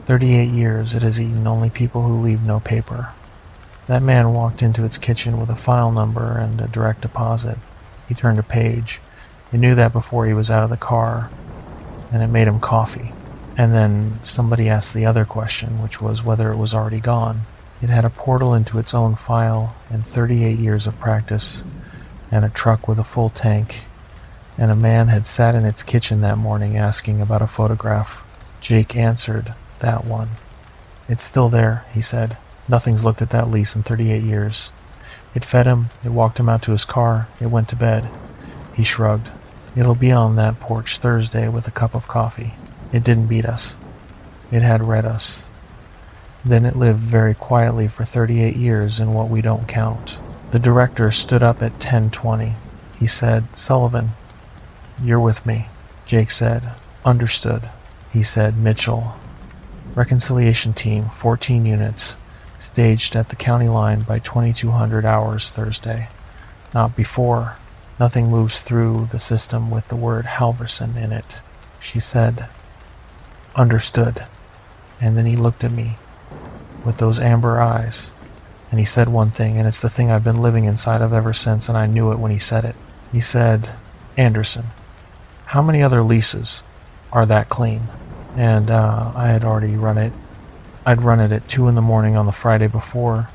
38 years it has eaten only people who leave no paper. That man walked into its kitchen with a file number and a direct deposit. He turned a page. He knew that before he was out of the car, and it made him coffee. And then somebody asked the other question, which was whether it was already gone. It had a portal into its own file and 38 years of practice, and a truck with a full tank, and a man had sat in its kitchen that morning asking about a photograph. Jake answered, "That one." "It's still there," he said. "Nothing's looked at that lease in 38 years. It fed him, it walked him out to his car, it went to bed." He shrugged. "It'll be on that porch Thursday with a cup of coffee." It didn't beat us. It had read us. Then it lived very quietly for 38 years in what we don't count. The director stood up at 10:20. He said, "Sullivan, you're with me." Jake said, "Understood." He said, "Mitchell, reconciliation team, 14 units, staged at the county line by 2200 hours Thursday. Not before. Nothing moves through the system with the word Halverson in it." She said, "Understood." And then he looked at me with those amber eyes, and he said one thing, and it's the thing I've been living inside of ever since, and I knew it when he said it. He said, "Anderson, how many other leases are that clean?" And I had already run it. I'd run it at 2 in the morning on the Friday before,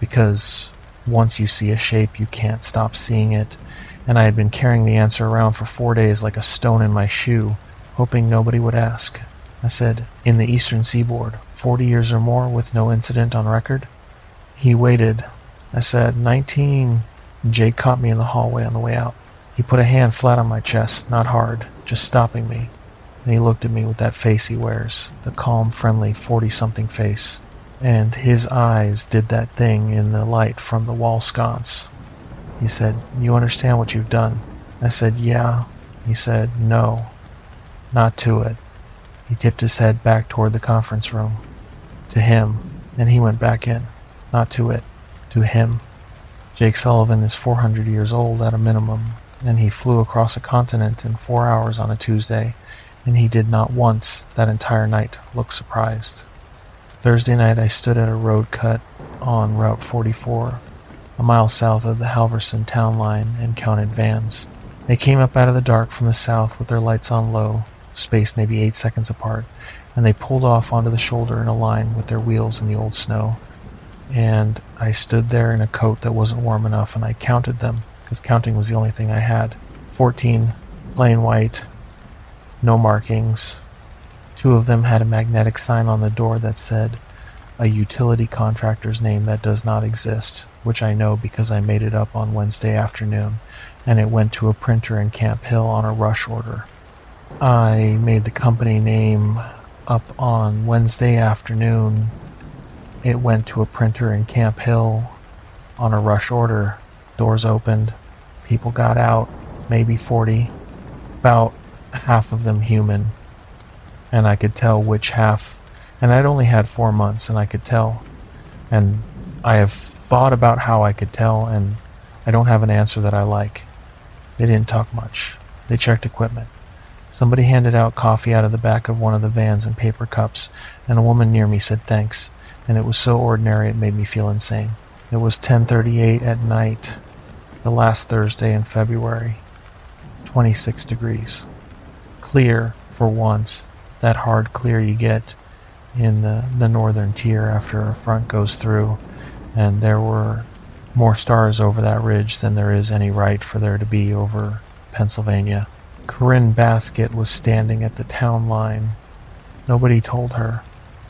because once you see a shape, you can't stop seeing it. And I had been carrying the answer around for 4 days like a stone in my shoe, hoping nobody would ask. I said, "In the eastern seaboard, 40 years or more with no incident on record?" He waited. I said, 19. Jake caught me in the hallway on the way out. He put a hand flat on my chest, not hard, just stopping me. And he looked at me with that face he wears, the calm, friendly 40-something face. And his eyes did that thing in the light from the wall sconce. He said, "You understand what you've done?" I said, "Yeah." He said, "No, not to it." He tipped his head back toward the conference room. "To him." And he went back in. "Not to it. To him." Jake Sullivan is 400 years old at a minimum, and he flew across a continent in 4 hours on a Tuesday, and he did not once that entire night look surprised. Thursday night I stood at a road cut on Route 44, a mile south of the Halverson town line, and counted vans. They came up out of the dark from the south with their lights on low, spaced maybe 8 seconds apart, and they pulled off onto the shoulder in a line with their wheels in the old snow. And I stood there in a coat that wasn't warm enough, and I counted them, because counting was the only thing I had. 14, plain white, no markings. 2 of them had a magnetic sign on the door that said, "A utility contractor's name that does not exist," which I know because I made it up on Wednesday afternoon, and it went to a printer in Camp Hill on a rush order. I made the company name up on Wednesday afternoon, It went to a printer in Camp Hill on a rush order. Doors opened. People got out, maybe 40, about half of them human. And I could tell which half, and I'd only had 4 months, and I could tell. And I have thought about how I could tell, and I don't have an answer that I like. They didn't talk much. They checked equipment. Somebody handed out coffee out of the back of one of the vans in paper cups, and a woman near me said thanks, and it was so ordinary it made me feel insane. It was 10:38 at night, the last Thursday in February. 26 degrees. Clear for once, that hard clear you get in the northern tier after a front goes through, and there were more stars over that ridge than there is any right for there to be over Pennsylvania. Corinne Basket was standing at the town line. Nobody told her.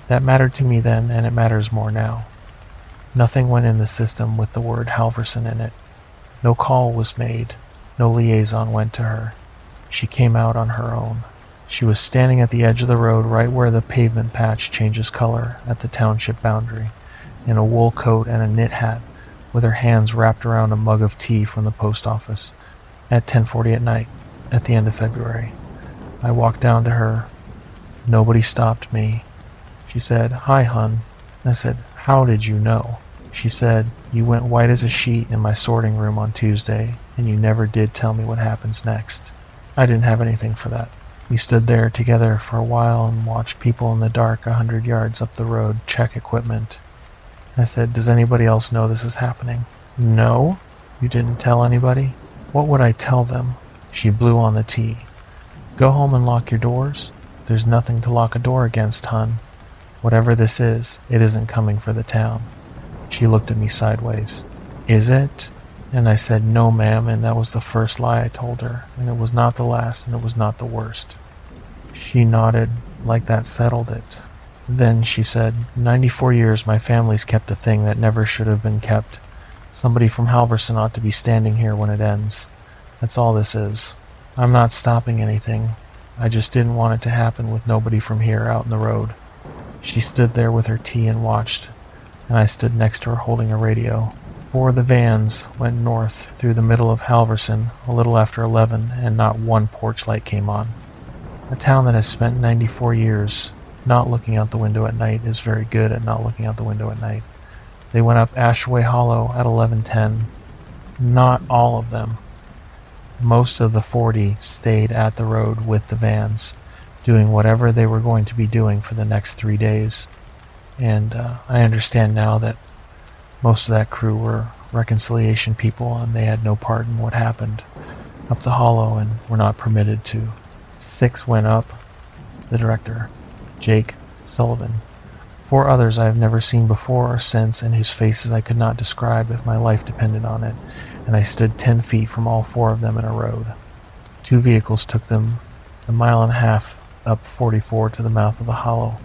That mattered to me then, and it matters more now. Nothing went in the system with the word Halverson in it. No call was made. No liaison went to her. She came out on her own. She was standing at the edge of the road right where the pavement patch changes color at the township boundary, in a wool coat and a knit hat, with her hands wrapped around a mug of tea from the post office, at 10:40 at night, at the end of February. I walked down to her. Nobody stopped me. She said, "Hi, hun." I said, "How did you know?" She said, "You went white as a sheet in my sorting room on Tuesday, and you never did tell me what happens next." I didn't have anything for that. We stood there together for a while and watched people in the dark 100 yards up the road check equipment. I said, "Does anybody else know this is happening?" "No." "You didn't tell anybody?" "What would I tell them?" She blew on the tea. "Go home and lock your doors. There's nothing to lock a door against, hun. Whatever this is, it isn't coming for the town." She looked at me sideways. "Is it?" And I said, "No, ma'am," and that was the first lie I told her, and it was not the last, and it was not the worst. She nodded, like that settled it. Then she said, 94 years my family's kept a thing that never should have been kept. Somebody from Halverson ought to be standing here when it ends. That's all this is. I'm not stopping anything. I just didn't want it to happen with nobody from here out in the road." She stood there with her tea and watched, and I stood next to her holding a radio. 4 of the vans went north through the middle of Halverson a little after 11, and not one porch light came on. A town that has spent 94 years not looking out the window at night is very good at not looking out the window at night. They went up Ashaway Hollow at 11:10. Not all of them. Most of the 40 stayed at the road with the vans, doing whatever they were going to be doing for the next 3 days. And I understand now that most of that crew were reconciliation people, and they had no part in what happened up the hollow and were not permitted to. 6 went up. The director, Jake Sullivan. 4 others I have never seen before or since, and whose faces I could not describe if my life depended on it, and I stood 10 feet from all 4 of them in a road. 2 vehicles took them a mile and a half up 44 to the mouth of the hollow.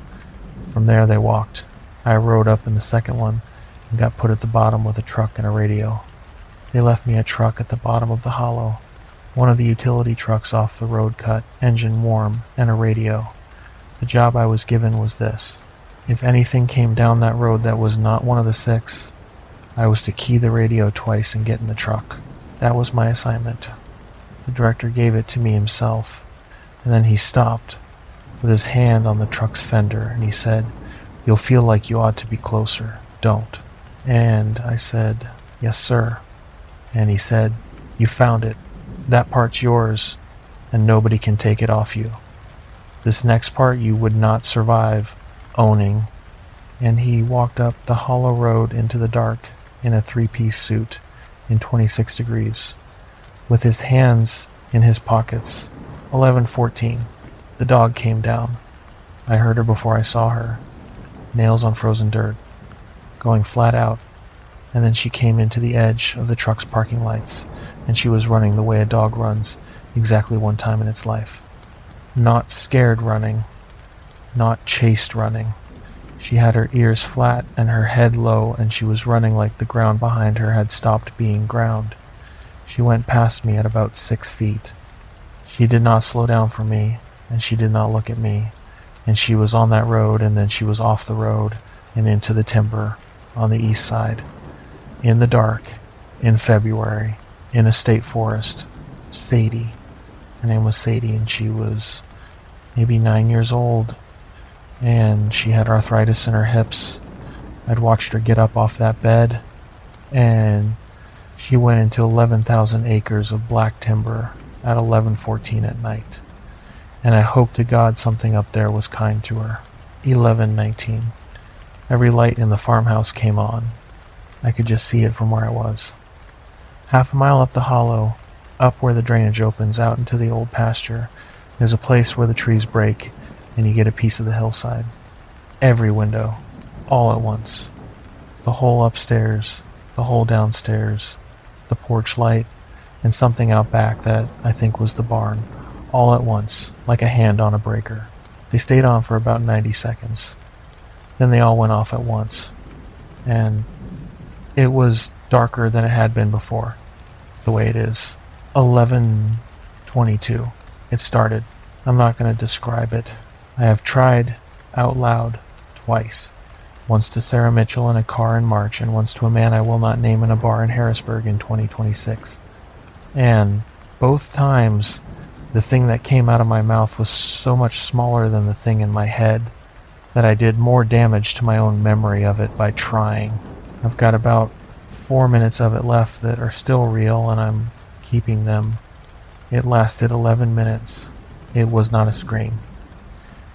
From there they walked. I rode up in the second one and got put at the bottom with a truck and a radio. They left me a truck at the bottom of the hollow, one of the utility trucks off the road cut, engine warm, and a radio. The job I was given was this. If anything came down that road that was not one of the 6, I was to key the radio twice and get in the truck. That was my assignment. The director gave it to me himself, and then he stopped with his hand on the truck's fender, and he said, "You'll feel like you ought to be closer. Don't." And I said, "Yes, sir." And he said, "You found it. That part's yours, and nobody can take it off you. This next part you would not survive owning." And he walked up the hollow road into the dark in a 3-piece suit in 26 degrees, with his hands in his pockets. 11:14. The dog came down. I heard her before I saw her. Nails on frozen dirt, going flat out. And then she came into the edge of the truck's parking lights, and she was running the way a dog runs exactly one time in its life. Not scared running, not chased running. She had her ears flat and her head low, and she was running like the ground behind her had stopped being ground. She went past me at about 6 feet. She did not slow down for me, and she did not look at me, and she was on that road, and then she was off the road, and into the timber on the east side, in the dark, in February, in a state forest. Sadie. Her name was Sadie, and she was maybe 9 years old, and she had arthritis in her hips. I'd watched her get up off that bed, and she went into 11,000 acres of black timber at 11:14 at night. And I hope to God something up there was kind to her. 11:19. Every light in the farmhouse came on. I could just see it from where I was. Half a mile up the hollow, up where the drainage opens out into the old pasture, there's a place where the trees break and you get a piece of the hillside. Every window, all at once. The whole upstairs, the whole downstairs, the porch light, and something out back that I think was the barn, all at once, like a hand on a breaker. They stayed on for about 90 seconds. Then they all went off at once. And it was darker than it had been before, the way it is. 11:22. It started. I'm not going to describe it. I have tried out loud twice. Once to Sarah Mitchell in a car in March, and once to a man I will not name in a bar in Harrisburg in 2026. And both times, the thing that came out of my mouth was so much smaller than the thing in my head that I did more damage to my own memory of it by trying. I've got about 4 minutes of it left that are still real, and I'm keeping them. It lasted 11 minutes. It was not a scream.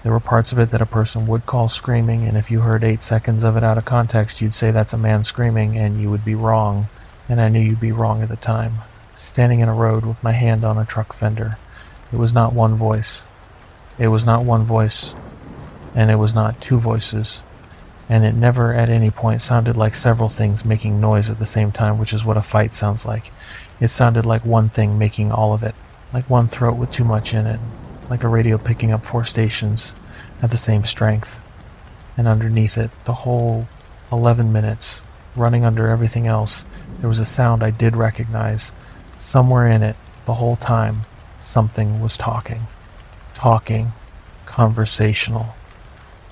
There were parts of it that a person would call screaming, and if you heard 8 seconds of it out of context, you'd say that's a man screaming, and you would be wrong. And I knew you'd be wrong at the time. Standing in a road with my hand on a truck fender. It was not one voice. It was not one voice. And it was not two voices. And it never at any point sounded like several things making noise at the same time, which is what a fight sounds like. It sounded like one thing making all of it. Like one throat with too much in it. Like a radio picking up 4 stations at the same strength. And underneath it, the whole 11 minutes, running under everything else, there was a sound I did recognize. Somewhere in it, the whole time, something was talking. Talking. Conversational.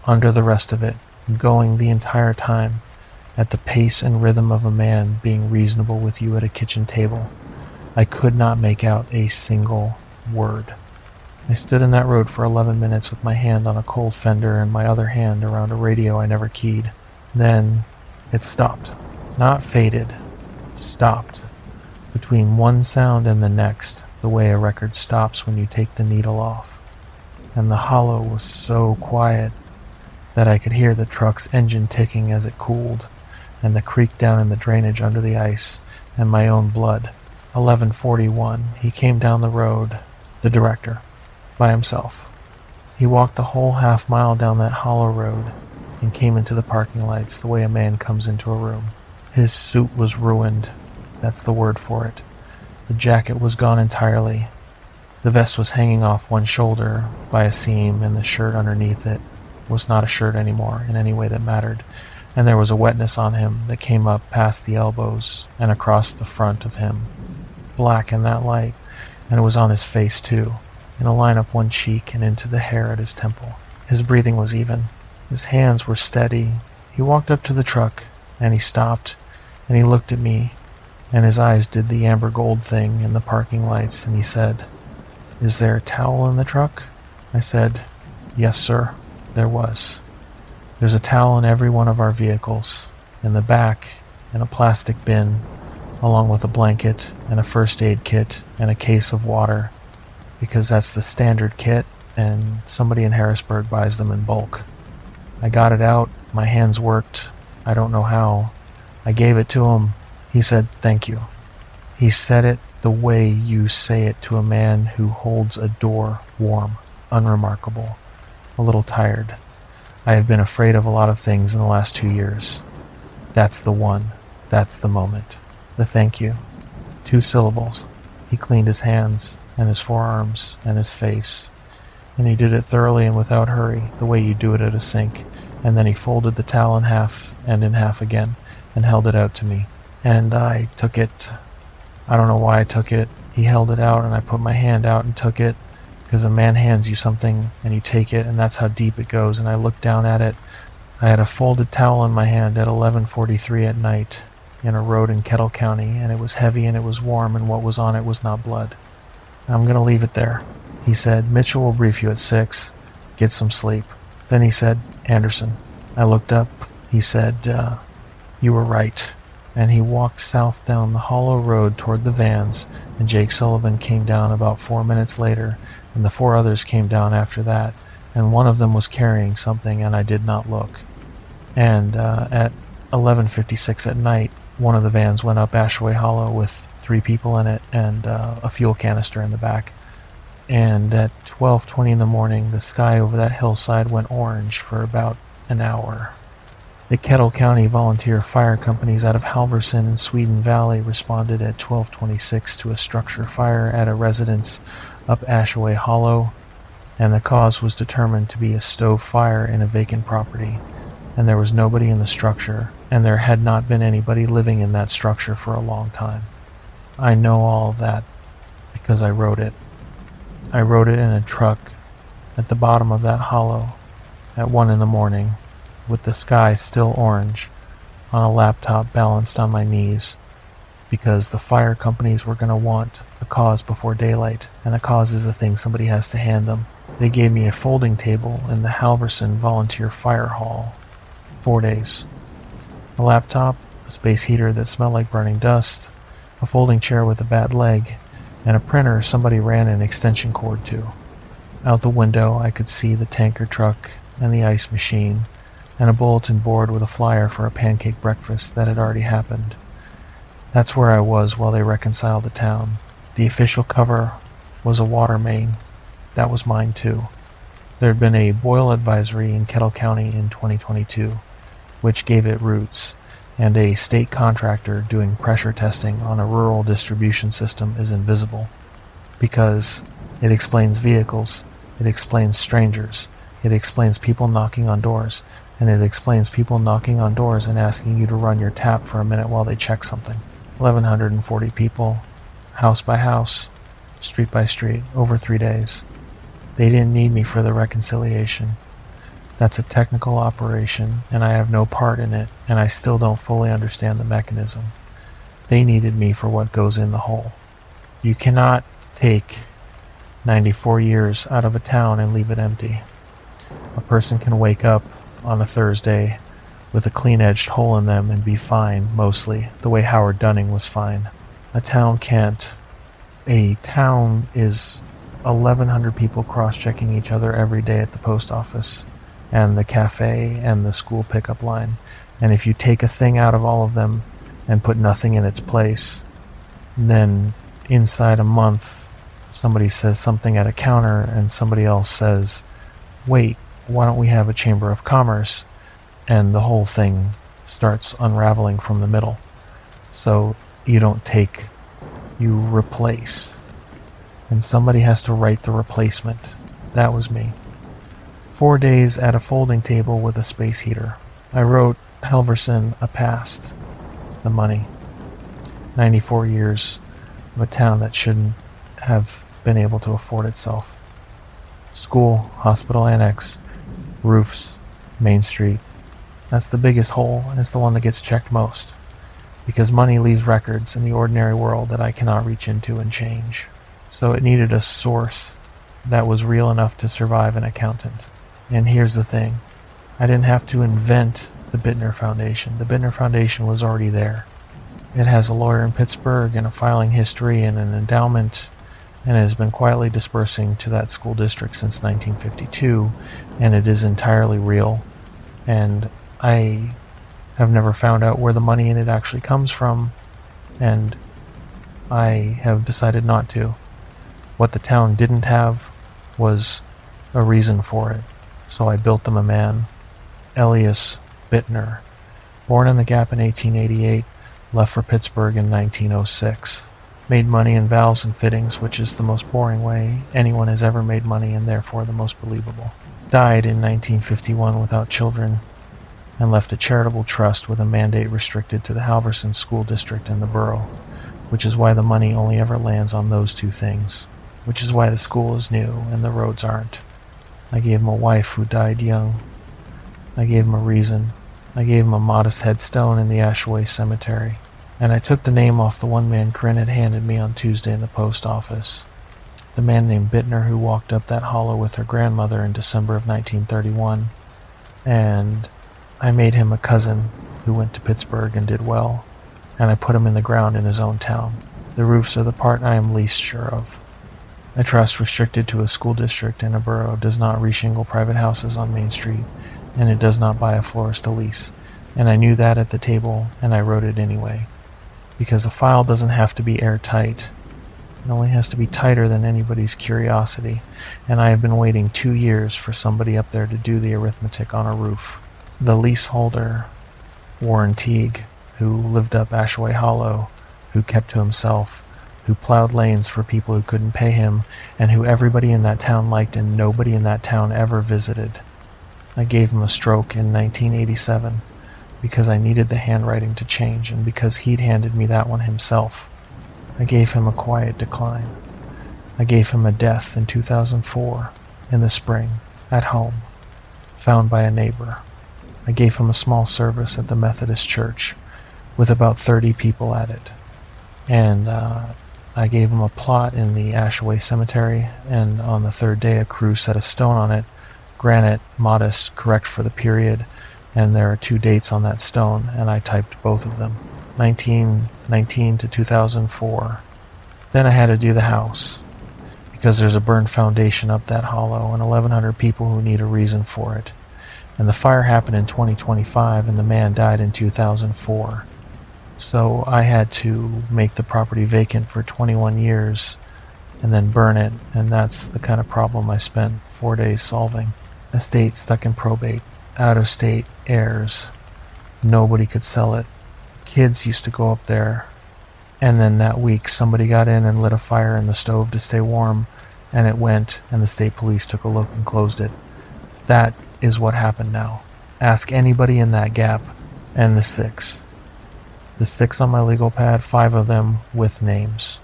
Under the rest of it, going the entire time, at the pace and rhythm of a man being reasonable with you at a kitchen table. I could not make out a single word. I stood in that road for 11 minutes with my hand on a cold fender and my other hand around a radio I never keyed. Then it stopped. Not faded. Stopped. Between one sound and the next, the way a record stops when you take the needle off. And the hollow was so quiet that I could hear the truck's engine ticking as it cooled, and the creak down in the drainage under the ice, and my own blood. 11:41. He came down the road, the director, by himself. He walked the whole half mile down that hollow road and came into the parking lights the way a man comes into a room. His suit was ruined. That's the word for it. The jacket was gone entirely. The vest was hanging off one shoulder by a seam, and the shirt underneath it was not a shirt anymore in any way that mattered, and there was a wetness on him that came up past the elbows and across the front of him. Black in that light, and it was on his face too, in a line up one cheek and into the hair at his temple. His breathing was even. His hands were steady. He walked up to the truck, and he stopped, and he looked at me, and his eyes did the amber gold thing in the parking lights, and he said, "Is there a towel in the truck?" I said, "Yes, sir." There was. There's a towel in every one of our vehicles, in the back, in a plastic bin, along with a blanket and a first aid kit and a case of water, because that's the standard kit, and somebody in Harrisburg buys them in bulk. I got it out, my hands worked, I don't know how. I gave it to him. He said, "Thank you." He said it the way you say it to a man who holds a door warm, unremarkable, a little tired. I have been afraid of a lot of things in the last 2 years. That's the one. That's the moment. The thank you. 2 syllables. He cleaned his hands and his forearms and his face. And he did it thoroughly and without hurry, the way you do it at a sink. And then he folded the towel in half and in half again and held it out to me. And I took it. I don't know why I took it. He held it out and I put my hand out and took it, because a man hands you something and you take it, and that's how deep it goes. And I looked down at it I had a folded towel in my hand at 11:43 at night in a road in Kettle County, and it was heavy and it was warm, and what was on it was not blood. I'm going to leave it there. He said, Mitchell will brief you at 6. Get some sleep. Then he said, Anderson. I looked up. He said, you were right. And he walked south down the hollow road toward the vans, and Jake Sullivan came down about 4 minutes later, and the 4 others came down after that, and one of them was carrying something, and I did not look. And at 11:56 at night, one of the vans went up Ashaway Hollow with 3 people in it and a fuel canister in the back. And at 12:20 in the morning, the sky over that hillside went orange for about an hour. The Kettle County Volunteer Fire Companies out of Halverson and Sweden Valley responded at 12:26 to a structure fire at a residence up Ashaway Hollow, and the cause was determined to be a stove fire in a vacant property, and there was nobody in the structure, and there had not been anybody living in that structure for a long time. I know all of that because I wrote it. I wrote it in a truck at the bottom of that hollow at 1 in the morning, with the sky still orange, on a laptop balanced on my knees, because the fire companies were going to want a cause before daylight, and a cause is a thing somebody has to hand them. They gave me a folding table in the Halverson Volunteer Fire Hall. 4 days. A laptop, a space heater that smelled like burning dust, a folding chair with a bad leg, and a printer somebody ran an extension cord to. Out the window I could see the tanker truck and the ice machine, and a bulletin board with a flyer for a pancake breakfast that had already happened. That's where I was while they reconciled the town. The official cover was a water main. That was mine too. There had been a boil advisory in Kettle County in 2022, which gave it roots, and a state contractor doing pressure testing on a rural distribution system is invisible, because it explains vehicles, it explains strangers, it explains people knocking on doors, and it explains people knocking on doors and asking you to run your tap for a minute while they check something. 1,140 people, house by house, street by street, over 3 days. They didn't need me for the reconciliation. That's a technical operation, and I have no part in it, and I still don't fully understand the mechanism. They needed me for what goes in the hole. You cannot take 94 years out of a town and leave it empty. A person can wake up on a Thursday with a clean-edged hole in them and be fine, mostly, the way Howard Dunning was fine. A town can't. A town is 1,100 people cross-checking each other every day at the post office, and the cafe, and the school pickup line. And if you take a thing out of all of them and put nothing in its place, then inside a month, somebody says something at a counter, and somebody else says, wait, why don't we have a chamber of commerce? And the whole thing starts unraveling from the middle. So you don't take, you replace. And somebody has to write the replacement. That was me. 4 days at a folding table with a space heater. I wrote Halverson a past. The money. 94 years of a town that shouldn't have been able to afford itself. School, hospital annex, roofs, Main Street. That's the biggest hole, and it's the one that gets checked most. Because money leaves records in the ordinary world that I cannot reach into and change. So it needed a source that was real enough to survive an accountant. And here's the thing. I didn't have to invent the Bittner Foundation. The Bittner Foundation was already there. It has a lawyer in Pittsburgh and a filing history and an endowment, and it has been quietly dispersing to that school district since 1952, and it is entirely real. And I have never found out where the money in it actually comes from, and I have decided not to. What the town didn't have was a reason for it. So I built them a man, Elias Bittner, born in the Gap in 1888, left for Pittsburgh in 1906. Made money in valves and fittings, which is the most boring way anyone has ever made money and therefore the most believable. Died in 1951 without children, and left a charitable trust with a mandate restricted to the Halverson School District and the borough, which is why the money only ever lands on those two things, which is why the school is new and the roads aren't. I gave him a wife who died young, I gave him a reason. I gave him a modest headstone in the Ashaway Cemetery. And I took the name off the one man Corinne had handed me on Tuesday in the post office. The man named Bittner who walked up that hollow with her grandmother in December of 1931. And I made him a cousin who went to Pittsburgh and did well. And I put him in the ground in his own town. The roofs are the part I am least sure of. A trust restricted to a school district in a borough does not reshingle private houses on Main Street, and it does not buy a florist to lease. And I knew that at the table, and I wrote it anyway. Because a file doesn't have to be airtight. It only has to be tighter than anybody's curiosity, and I have been waiting 2 years for somebody up there to do the arithmetic on a roof. The leaseholder, Warren Teague, who lived up Ashaway Hollow, who kept to himself, who plowed lanes for people who couldn't pay him, and who everybody in that town liked and nobody in that town ever visited. I gave him a stroke in 1987 because I needed the handwriting to change and because he'd handed me that one himself. I gave him a quiet decline. I gave him a death in 2004, in the spring, at home, found by a neighbor. I gave him a small service at the Methodist Church, with about 30 people at it. And I gave him a plot in the Ashaway Cemetery, and on the third day a crew set a stone on it, granite, modest, correct for the period, and there are 2 dates on that stone, and I typed both of them, 1919 to 2004. Then I had to do the house, because there's a burned foundation up that hollow and 1,100 people who need a reason for it. And the fire happened in 2025, and the man died in 2004. So I had to make the property vacant for 21 years and then burn it, and that's the kind of problem I spent 4 days solving. Estate stuck in probate, out-of-state heirs. Nobody could sell it. Kids used to go up there, and then that week somebody got in and lit a fire in the stove to stay warm, and it went, and the state police took a look and closed it. That is what happened now. Ask anybody in that gap, and the 6. The 6 on my legal pad, 5 of them with names.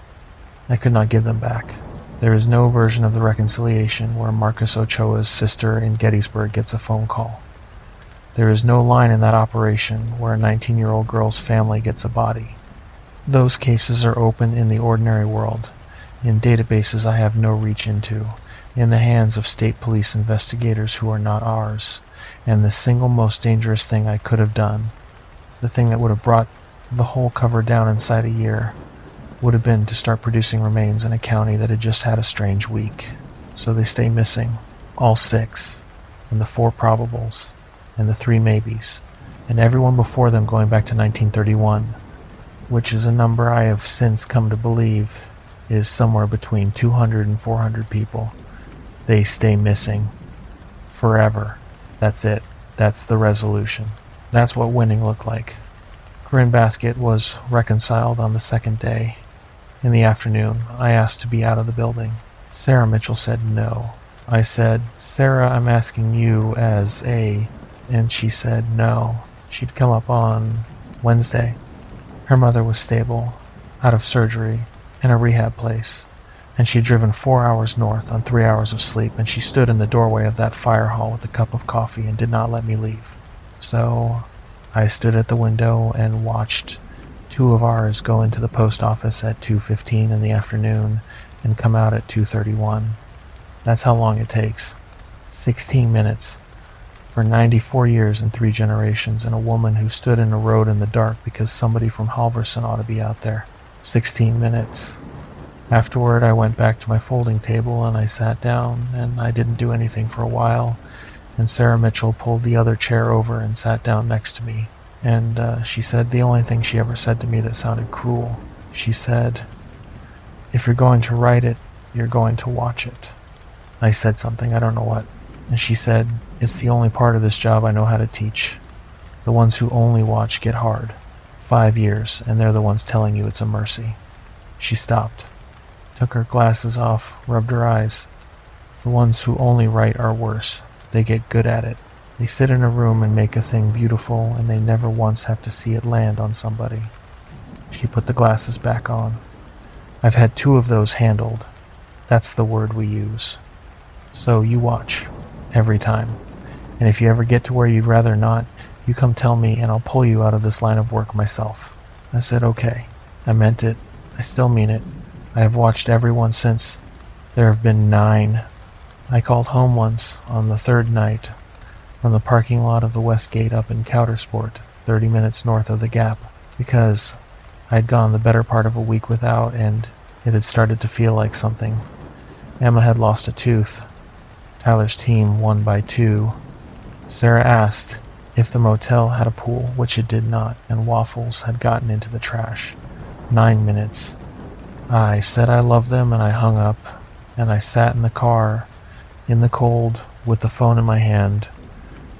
I could not give them back. There is no version of the reconciliation where Marcus Ochoa's sister in Gettysburg gets a phone call. There is no line in that operation where a 19-year-old girl's family gets a body. Those cases are open in the ordinary world, in databases I have no reach into, in the hands of state police investigators who are not ours, and the single most dangerous thing I could have done, the thing that would have brought the whole cover down inside a year, would have been to start producing remains in a county that had just had a strange week. So they stay missing, all 6, and the 4 probables, and the 3 maybes, and everyone before them going back to 1931, which is a number I have since come to believe is somewhere between 200 and 400 people. They stay missing forever. That's it. That's the resolution. That's what winning looked like. Corinne Basket was reconciled on the 2nd day. In the afternoon, I asked to be out of the building. Sarah Mitchell said no. I said, "Sarah, I'm asking you as a..." And she said no. She'd come up on Wednesday. Her mother was stable, out of surgery, in a rehab place, and she'd driven 4 hours north on 3 hours of sleep, and she stood in the doorway of that fire hall with a cup of coffee and did not let me leave. So I stood at the window and watched 2 of ours go into the post office at 2:15 in the afternoon and come out at 2:31. That's how long it takes. 16 minutes. For 94 years and 3 generations, and a woman who stood in a road in the dark because somebody from Halverson ought to be out there. 16 minutes. Afterward, I went back to my folding table and I sat down, and I didn't do anything for a while, and Sarah Mitchell pulled the other chair over and sat down next to me. And she said the only thing she ever said to me that sounded cruel. She said, "If you're going to write it, you're going to watch it." I said something, I don't know what. And she said, "It's the only part of this job I know how to teach. The ones who only watch get hard. 5 years, and they're the ones telling you it's a mercy." She stopped, took her glasses off, rubbed her eyes. "The ones who only write are worse. They get good at it. They sit in a room and make a thing beautiful, and they never once have to see it land on somebody." She put the glasses back on. "I've had 2 of those handled. That's the word we use. So you watch, every time. And if you ever get to where you'd rather not, you come tell me and I'll pull you out of this line of work myself. I said, okay. I meant it. I still mean it. I have watched everyone since. There have been 9. I called home once on the 3rd night from the parking lot of the West Gate up in Coudersport, 30 minutes north of the Gap, because I'd gone the better part of a week without and it had started to feel like something. Emma had lost a tooth. Tyler's team won by 2. Sarah asked if the motel had a pool, which it did not, and Waffles had gotten into the trash. 9 minutes. I said I loved them and I hung up, and I sat in the car, in the cold, with the phone in my hand,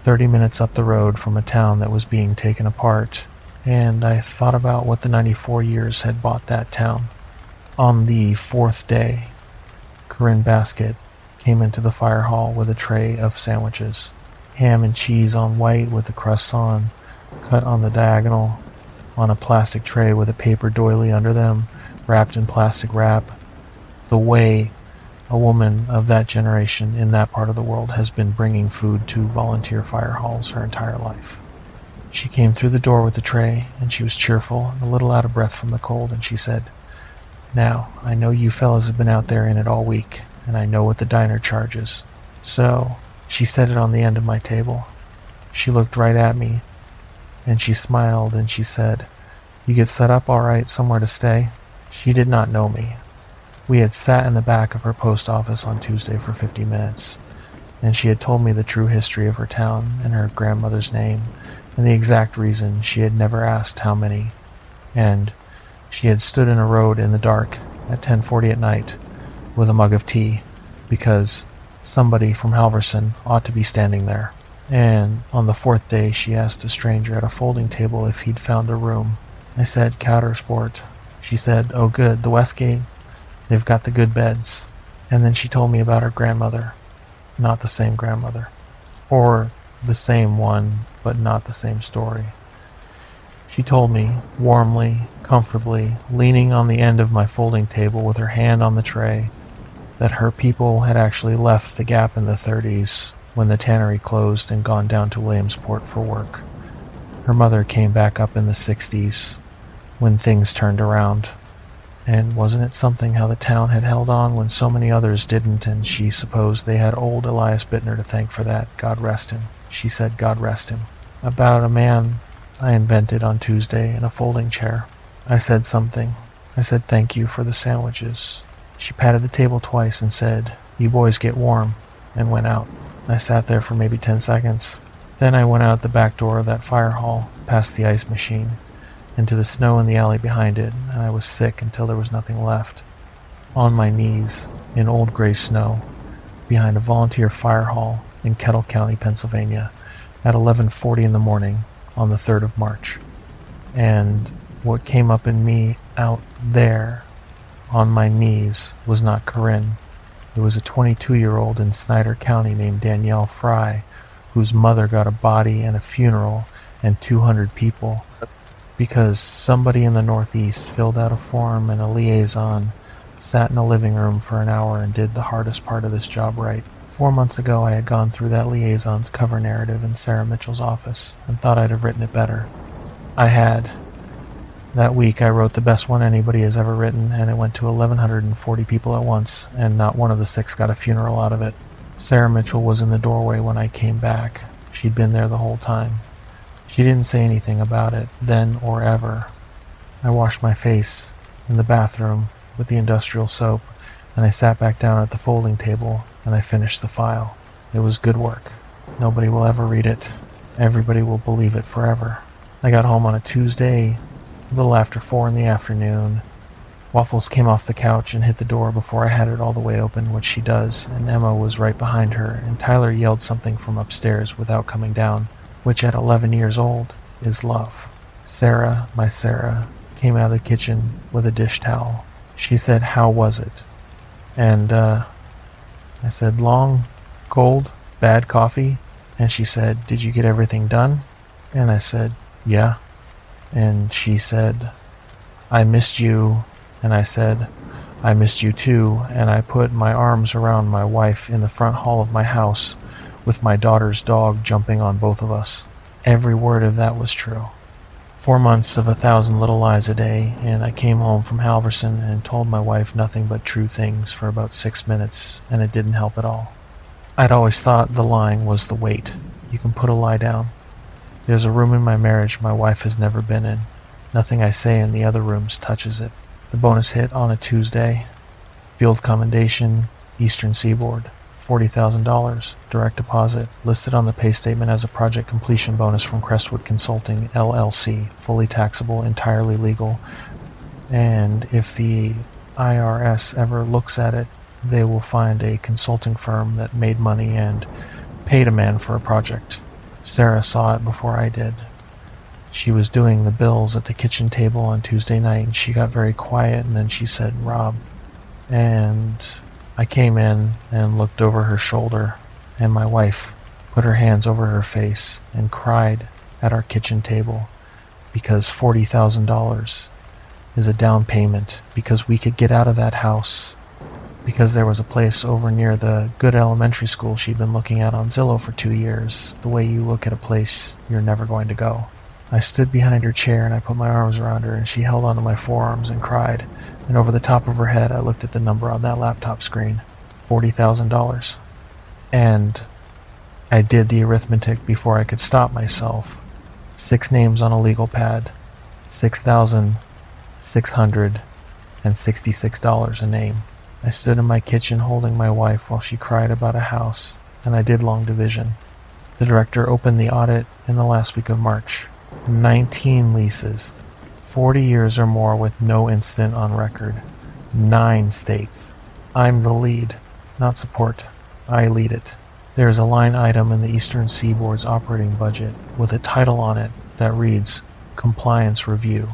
30 minutes up the road from a town that was being taken apart, and I thought about what the 94 years had bought that town. On the 4th day, Corinne Basket came into the fire hall with a tray of sandwiches. Ham and cheese on white with the crusts on, cut on the diagonal, on a plastic tray with a paper doily under them, wrapped in plastic wrap. The way a woman of that generation in that part of the world has been bringing food to volunteer fire halls her entire life. She came through the door with the tray, and she was cheerful and a little out of breath from the cold, and she said, "Now, I know you fellas have been out there in it all week, and I know what the diner charges. So," she set it on the end of my table. She looked right at me, and she smiled, and she said, "You get set up all right somewhere to stay?" She did not know me. We had sat in the back of her post office on Tuesday for 50 minutes, and she had told me the true history of her town and her grandmother's name, and the exact reason she had never asked how many. And she had stood in a road in the dark at 10:40 at night with a mug of tea, because somebody from Halverson ought to be standing there. And on the 4th day she asked a stranger at a folding table if he'd found a room. I said, "Coudersport." She said, "Oh good, the Westgate? They've got the good beds." And then she told me about her grandmother. Not the same grandmother. Or the same one, but not the same story. She told me, warmly, comfortably, leaning on the end of my folding table with her hand on the tray, that her people had actually left the Gap in the 30s when the tannery closed and gone down to Williamsport for work. Her mother came back up in the 60s when things turned around. And wasn't it something how the town had held on when so many others didn't, and she supposed they had old Elias Bittner to thank for that. God rest him. She said, God rest him. About a man I invented on Tuesday in a folding chair. I said something. I said thank you for the sandwiches. She patted the table twice and said, "You boys get warm," and went out. I sat there for maybe 10 seconds. Then I went out the back door of that fire hall, past the ice machine, into the snow in the alley behind it, and I was sick until there was nothing left. On my knees, in old gray snow, behind a volunteer fire hall in Kettle County, Pennsylvania, at 11:40 in the morning on the 3rd of March. And what came up in me out there, on my knees, was not Corinne. It was a 22-year-old in Snyder County named Danielle Fry, whose mother got a body and a funeral and 200 people, because somebody in the Northeast filled out a form and a liaison, sat in a living room for an hour and did the hardest part of this job right. 4 months ago I had gone through that liaison's cover narrative in Sarah Mitchell's office and thought I'd have written it better. I had. That week I wrote the best one anybody has ever written, and it went to 1,140 people at once, and not one of the 6 got a funeral out of it. Sarah Mitchell was in the doorway when I came back. She'd been there the whole time. She didn't say anything about it, then or ever. I washed my face in the bathroom with the industrial soap, and I sat back down at the folding table, and I finished the file. It was good work. Nobody will ever read it. Everybody will believe it forever. I got home on a Tuesday, a little after 4 in the afternoon. Waffles came off the couch and hit the door before I had it all the way open, which she does, and Emma was right behind her, and Tyler yelled something from upstairs without coming down, which at 11 years old is love. Sarah, my Sarah, came out of the kitchen with a dish towel. She said, "How was it?" And I said, "Long, cold, bad coffee?" And she said, "Did you get everything done?" And I said, "Yeah." And she said, "I missed you." And I said, "I missed you too." And I put my arms around my wife in the front hall of my house, with my daughter's dog jumping on both of us. Every word of that was true. 4 months of 1,000 little lies a day, and I came home from Halverson and told my wife nothing but true things for about 6 minutes, and it didn't help at all. I'd always thought the lying was the weight. You can put a lie down. There's a room in my marriage my wife has never been in. Nothing I say in the other rooms touches it. The bonus hit on a Tuesday. Field commendation, Eastern Seaboard. $40,000, direct deposit, listed on the pay statement as a project completion bonus from Crestwood Consulting, LLC, fully taxable, entirely legal, and if the IRS ever looks at it, they will find a consulting firm that made money and paid a man for a project. Sarah saw it before I did. She was doing the bills at the kitchen table on Tuesday night, and she got very quiet, and then she said, "Rob," and I came in and looked over her shoulder, and my wife put her hands over her face and cried at our kitchen table because $40,000 is a down payment, because we could get out of that house, because there was a place over near the good elementary school she'd been looking at on Zillow for 2 years, the way you look at a place you're never going to go. I stood behind her chair and I put my arms around her, and she held onto my forearms and cried. And over the top of her head, I looked at the number on that laptop screen, $40,000. And I did the arithmetic before I could stop myself. 6 names on a legal pad, $6,666 a name. I stood in my kitchen holding my wife while she cried about a house, and I did long division. The director opened the audit in the last week of March. 19 leases. 40 years or more with no incident on record. 9 states. I'm the lead, not support. I lead it. There is a line item in the Eastern Seaboard's operating budget with a title on it that reads Compliance Review.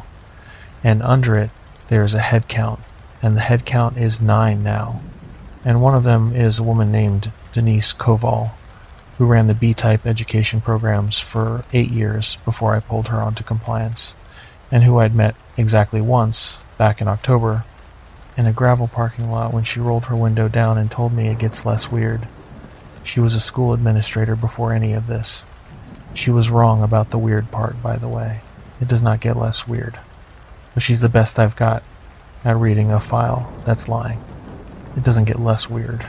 And under it, there is a head count, and the head count is 9 now. And one of them is a woman named Denise Koval, who ran the B-type education programs for 8 years before I pulled her onto compliance, and who I'd met exactly once, back in October, in a gravel parking lot when she rolled her window down and told me it gets less weird. She was a school administrator before any of this. She was wrong about the weird part, by the way. It does not get less weird. But she's the best I've got at reading a file that's lying. It doesn't get less weird.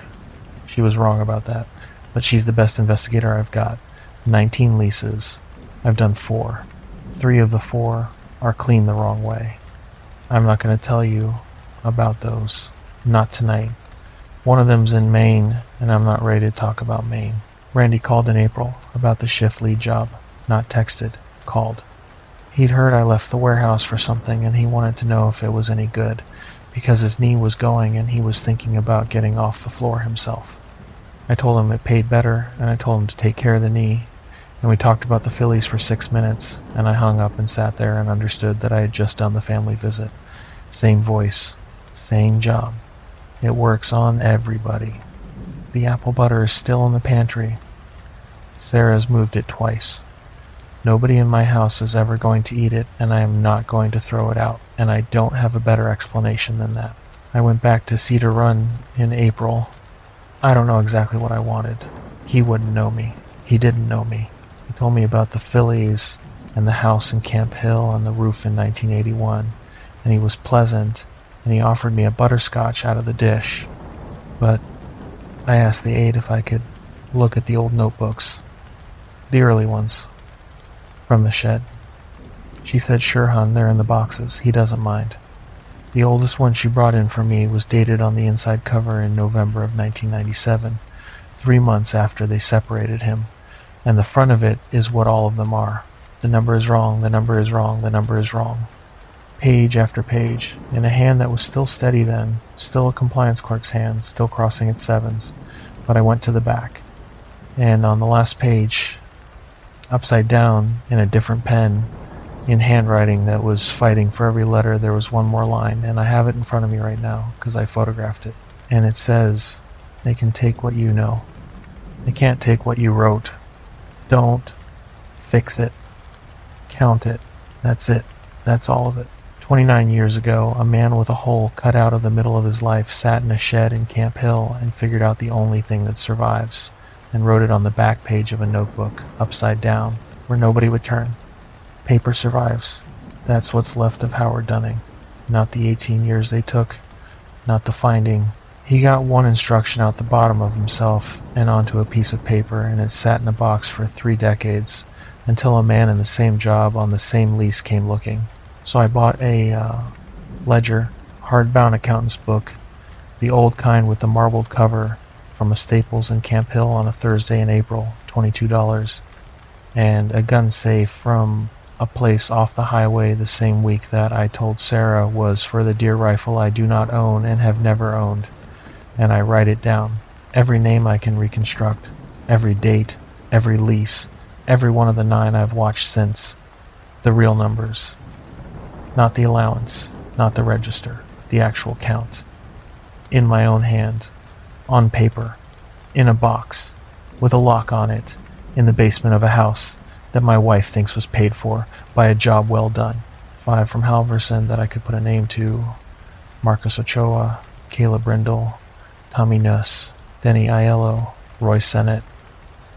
She was wrong about that. But she's the best investigator I've got. 19 leases. I've done 4. 3 of the 4 are clean the wrong way. I'm not going to tell you about those. Not tonight. One of them's in Maine, and I'm not ready to talk about Maine. Randy called in April about the shift lead job. Not texted. Called. He'd heard I left the warehouse for something, and he wanted to know if it was any good, because his knee was going and he was thinking about getting off the floor himself. I told him it paid better, and I told him to take care of the knee, and we talked about the Phillies for 6 minutes, and I hung up and sat there and understood that I had just done the family visit. Same voice. Same job. It works on everybody. The apple butter is still in the pantry. Sarah's moved it twice. Nobody in my house is ever going to eat it, and I am not going to throw it out, and I don't have a better explanation than that. I went back to Cedar Run in April. I don't know exactly what I wanted. He wouldn't know me. He didn't know me. He told me about the Phillies and the house in Camp Hill on the roof in 1981, and he was pleasant, and he offered me a butterscotch out of the dish. But I asked the aide if I could look at the old notebooks, the early ones, from the shed. She said, "Sure, hon, they're in the boxes. He doesn't mind." The oldest one she brought in for me was dated on the inside cover in November of 1997, 3 months after they separated him, and the front of it is what all of them are. The number is wrong, the number is wrong, the number is wrong. Page after page, in a hand that was still steady then, still a compliance clerk's hand, still crossing its 7s, but I went to the back, and on the last page, upside down, in a different pen, in handwriting that was fighting for every letter, there was one more line, and I have it in front of me right now because I photographed it. And it says, "They can take what you know. They can't take what you wrote. Don't fix it. Count it. That's it. That's all of it." 29 years ago, a man with a hole cut out of the middle of his life sat in a shed in Camp Hill and figured out the only thing that survives. and wrote it on the back page of a notebook, upside down, where nobody would turn. Paper survives. That's what's left of Howard Dunning. Not the 18 years they took, not the finding. He got one instruction out the bottom of himself and onto a piece of paper, and it sat in a box for 3 decades, until a man in the same job on the same lease came looking. So I bought a ledger, hardbound accountant's book, the old kind with the marbled cover, from a Staples in Camp Hill on a Thursday in April, $22, and a gun safe from a place off the highway the same week that I told Sarah was for the deer rifle I do not own and have never owned. And I write it down. Every name I can reconstruct, every date, every lease, every one of the 9 I've watched since. The real numbers. Not the allowance, not the register, the actual count. In my own hand. On paper, in a box, with a lock on it, in the basement of a house that my wife thinks was paid for by a job well done. 5 from Halverson that I could put a name to: Marcus Ochoa, Caleb Brindle, Tommy Nuss, Denny Aiello, Roy Sennett,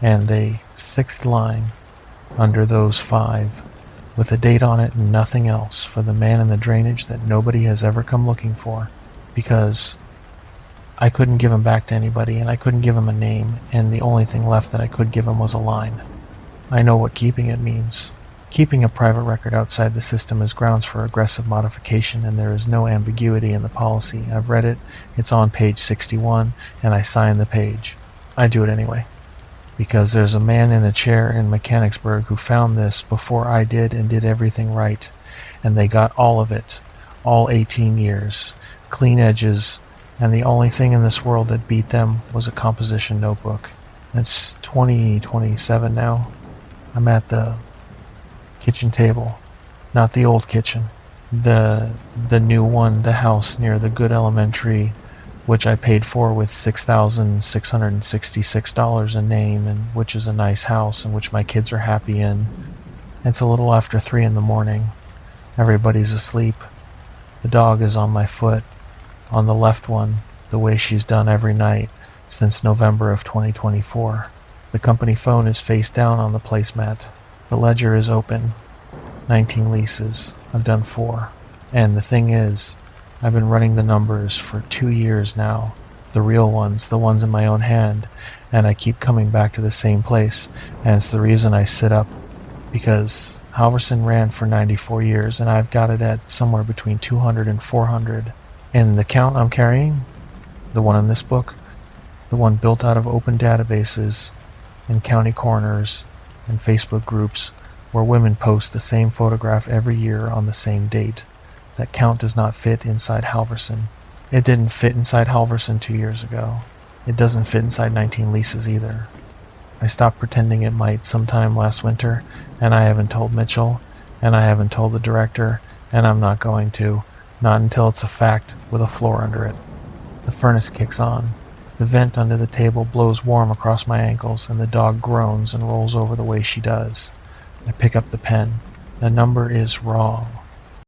and a 6th line under those 5, with a date on it and nothing else, for the man in the drainage that nobody has ever come looking for, because I couldn't give him back to anybody, and I couldn't give him a name, and the only thing left that I could give him was a line. I know what keeping it means. Keeping a private record outside the system is grounds for aggressive modification, and there is no ambiguity in the policy. I've read it, it's on page 61, and I sign the page. I do it anyway. Because there's a man in a chair in Mechanicsburg who found this before I did and did everything right, and they got all of it, all 18 years, clean edges, and the only thing in this world that beat them was a composition notebook. It's 2027 now. I'm at the kitchen table. Not the old kitchen. The new one, the house near the good elementary, which I paid for with $6,666 a name, and which is a nice house and which my kids are happy in. It's a little after 3 in the morning. Everybody's asleep. The dog is on my foot. On the left one, the way she's done every night since November of 2024. The company phone is face down on the placemat. The ledger is open. 19 leases. I've done 4. And the thing is, I've been running the numbers for 2 years now. The real ones, the ones in my own hand. And I keep coming back to the same place. And it's the reason I sit up. Because Halverson ran for 94 years, and I've got it at somewhere between 200 and 400. And the count I'm carrying, the one in this book, the one built out of open databases and county coroners and Facebook groups where women post the same photograph every year on the same date, that count does not fit inside Halverson. It didn't fit inside Halverson 2 years ago. It doesn't fit inside 19 leases either. I stopped pretending it might sometime last winter, and I haven't told Mitchell, and I haven't told the director, and I'm not going to. Not until it's a fact with a floor under it. The furnace kicks on. The vent under the table blows warm across my ankles, and the dog groans and rolls over the way she does. I pick up the pen. The number is wrong.